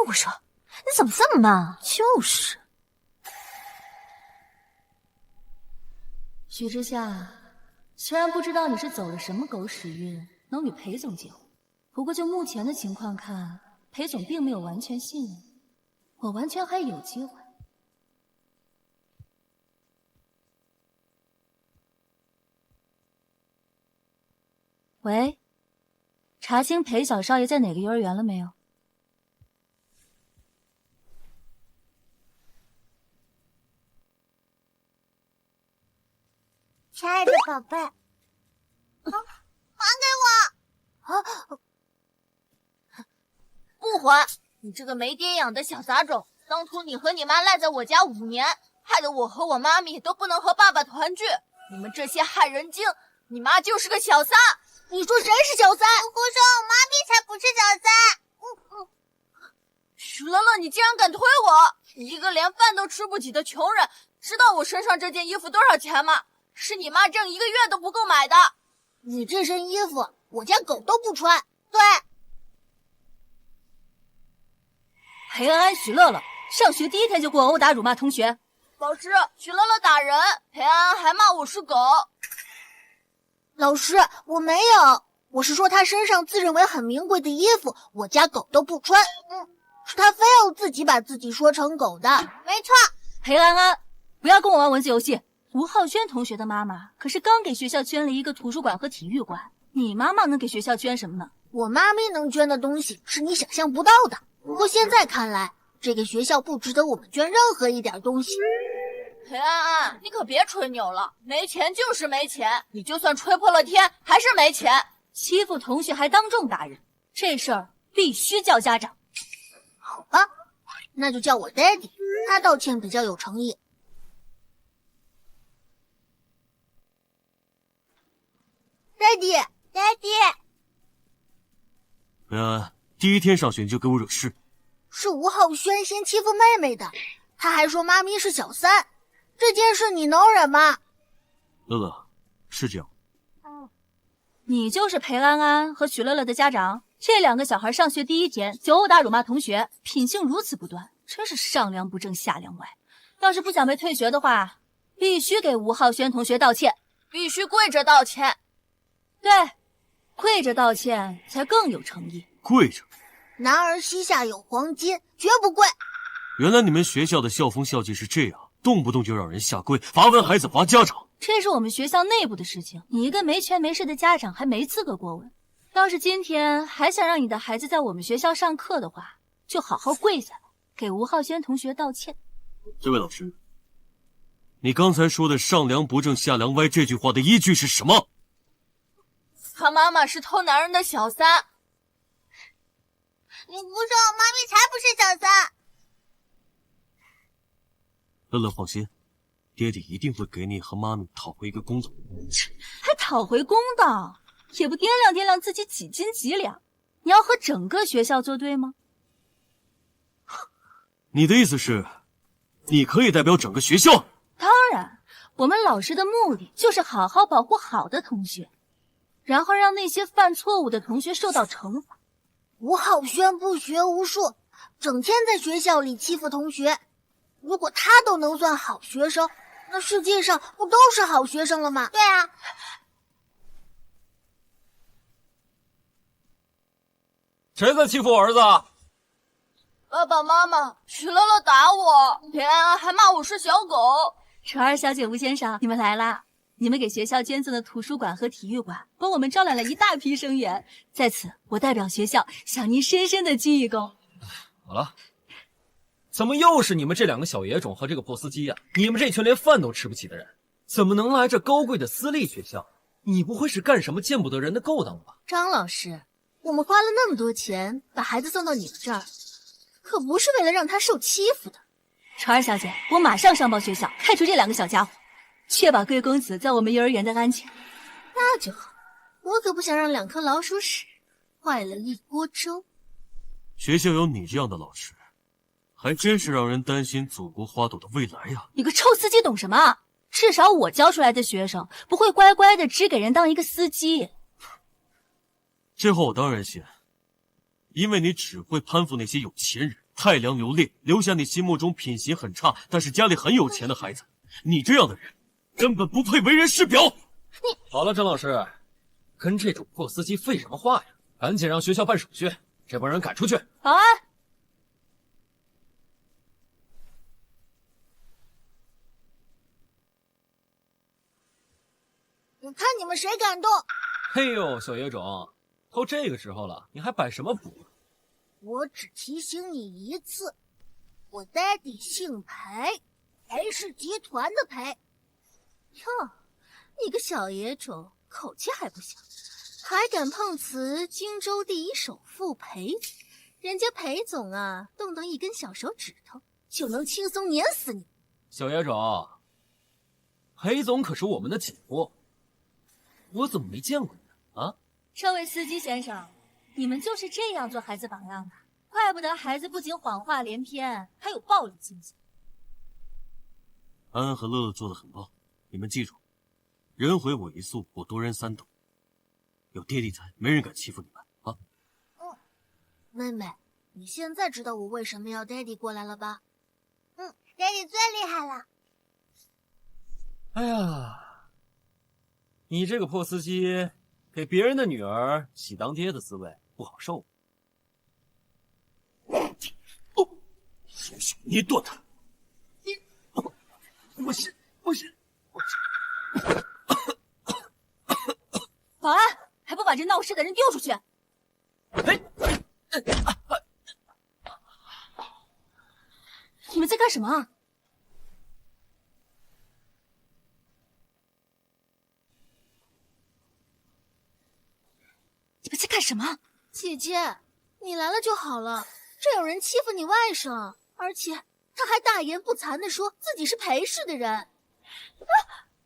我说，你怎么这么慢啊？就是。许之夏，虽然不知道你是走了什么狗屎运，能与裴总结婚，不过就目前的情况看，裴总并没有完全信任你，我完全还有机会。喂，查清裴小少爷在哪个幼儿园了没有？亲爱的宝贝，还给我！不还！你这个没爹养的小杂种！当初你和你妈赖在我家5年，害得我和我妈咪都不能和爸爸团聚。你们这些害人精！你妈就是个小三！你说谁是小三？胡说，我妈咪才不是小三！许乐乐，你竟然敢推我！你一个连饭都吃不起的穷人，知道我身上这件衣服多少钱吗？是你妈挣1个月都不够买的。你这身衣服，我家狗都不穿。对。裴安安、许乐乐上学第1天就给我殴打辱骂同学。老师，许乐乐打人，裴安安还骂我是狗。老师，我没有，我是说他身上自认为很名贵的衣服，我家狗都不穿。是他非要自己把自己说成狗的。没错。裴安安，不要跟我玩文字游戏。吴浩轩同学的妈妈可是刚给学校捐了一个图书馆和体育馆，你妈妈能给学校捐什么呢？我妈咪能捐的东西是你想象不到的。不过现在看来，这个学校不值得我们捐任何一点东西。裴安安，你可别吹牛了，没钱就是没钱，你就算吹破了天还是没钱。欺负同学还当众打人，这事儿必须叫家长。好吧，那就叫我 Daddy， 他道歉比较有诚意。Daddy， 裴安安，第1天上学你就给我惹事。是吴浩轩先欺负妹妹的，他还说妈咪是小三，这件事你能忍吗？乐乐，是这样。你就是裴安安和许乐乐的家长？这2个小孩上学第1天就殴打辱骂同学，品性如此不端，真是上梁不正下梁歪。要是不想被退学的话，必须给吴浩轩同学道歉，必须跪着道歉。对，跪着道歉才更有诚意。跪着？男儿膝下有黄金，绝不跪。原来你们学校的校风校纪是这样，动不动就让人下跪，罚问孩子，罚家长。这是我们学校内部的事情，你一个没权没势的家长还没资格过问。要是今天还想让你的孩子在我们学校上课的话，就好好跪下来，给吴浩轩同学道歉。这位老师，你刚才说的上梁不正下梁歪这句话的依据是什么？他妈妈是偷男人的小三。你胡说，妈咪才不是小三。乐乐放心，爹地一定会给你和妈咪讨回一个公道。还讨回公道？也不掂量掂量自己几斤几两？你要和整个学校作对吗？你的意思是，你可以代表整个学校？当然，我们老师的目的就是好好保护好的同学，然后让那些犯错误的同学受到惩罚。吴浩轩不学无术，整天在学校里欺负同学。如果他都能算好学生，那世界上不都是好学生了吗？对啊。谁在欺负我儿子？爸爸妈妈，许乐乐打我，连安安还骂我是小狗。纯儿小姐、吴先生，你们来啦！你们给学校捐赠的图书馆和体育馆，帮我们招揽了一大批生源，在此我代表学校向您深深的鞠一躬。好了，怎么又是你们这两个小野种和这个破司机呀？你们这群连饭都吃不起的人，怎么能来这高贵的私立学校？你不会是干什么见不得人的勾当吧？张老师，我们花了那么多钱把孩子送到你们这儿，可不是为了让他受欺负的。纯儿小姐，我马上上报学校，开除这两个小家伙，确保贵公子在我们幼儿园的安全。那就好，我可不想让两颗老鼠屎坏了一锅粥。学校有你这样的老师，还真是让人担心祖国花朵的未来呀！你个臭司机懂什么？至少我教出来的学生不会乖乖的只给人当一个司机。这话我当然信，因为你只会攀附那些有钱人，太良留劣，留下你心目中品行很差但是家里很有钱的孩子。你这样的人根本不配为人师表。好了，张老师，跟这种破司机废什么话呀？赶紧让学校办手续，这帮人赶出去。保安，你看你们谁敢动？嘿呦，小野种，都这个时候了，你还摆什么谱？我只提醒你一次，我爹地姓裴，裴氏集团的裴。哟，你个小野种，口气还不小，还敢碰瓷荆州第一首富裴？人家裴总啊，动动一根小手指头就能轻松碾死你。小野种，裴总可是我们的姐夫，我怎么没见过你呢？啊？这位司机先生，你们就是这样做孩子榜样的，怪不得孩子不仅谎话连篇，还有暴力倾向。安安和乐乐做得很棒，你们记住，人回我一粟，我夺人三斗。有爹地在，没人敢欺负你们啊！妹妹，你现在知道我为什么要爹地过来了吧？爹地最厉害了。哎呀，你这个破司机，给别人的女儿喜当爹的滋味不好受。小小捏断他！不行不行！保安，还不把这闹事的人丢出去！你们在干什么？你们在干什么？姐姐，你来了就好了，这有人欺负你外甥，而且他还大言不惭地说自己是裴氏的人。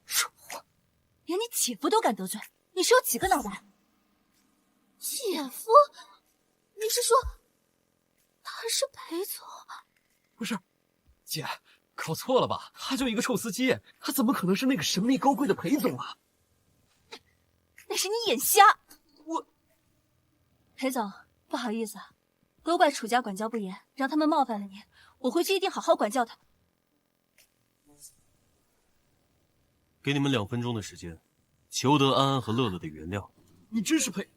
说谎，连你姐夫都敢得罪，你是有几个脑袋？姐夫？你是说他是裴总？不是，姐，搞错了吧？他就一个臭司机，他怎么可能是那个神秘高贵的裴总啊？那是你眼瞎！裴总，不好意思，都怪楚家管教不严，让他们冒犯了您，我回去一定好好管教他。给你们2分钟的时间，求得安安和乐乐的原谅。你真是裴……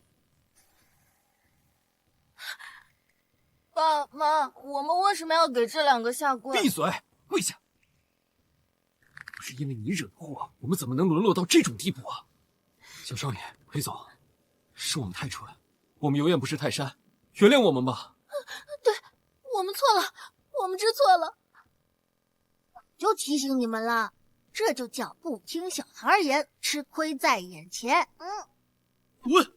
爸妈，我们为什么要给这两个下跪？闭嘴，跪下！不是因为你惹的祸，我们怎么能沦落到这种地步啊？小少爷，裴总，是我们太蠢，我们有眼不识泰山，原谅我们吧。对，我们错了，我们知错了。就提醒你们了，这就叫不听小孩言，吃亏在眼前。滚！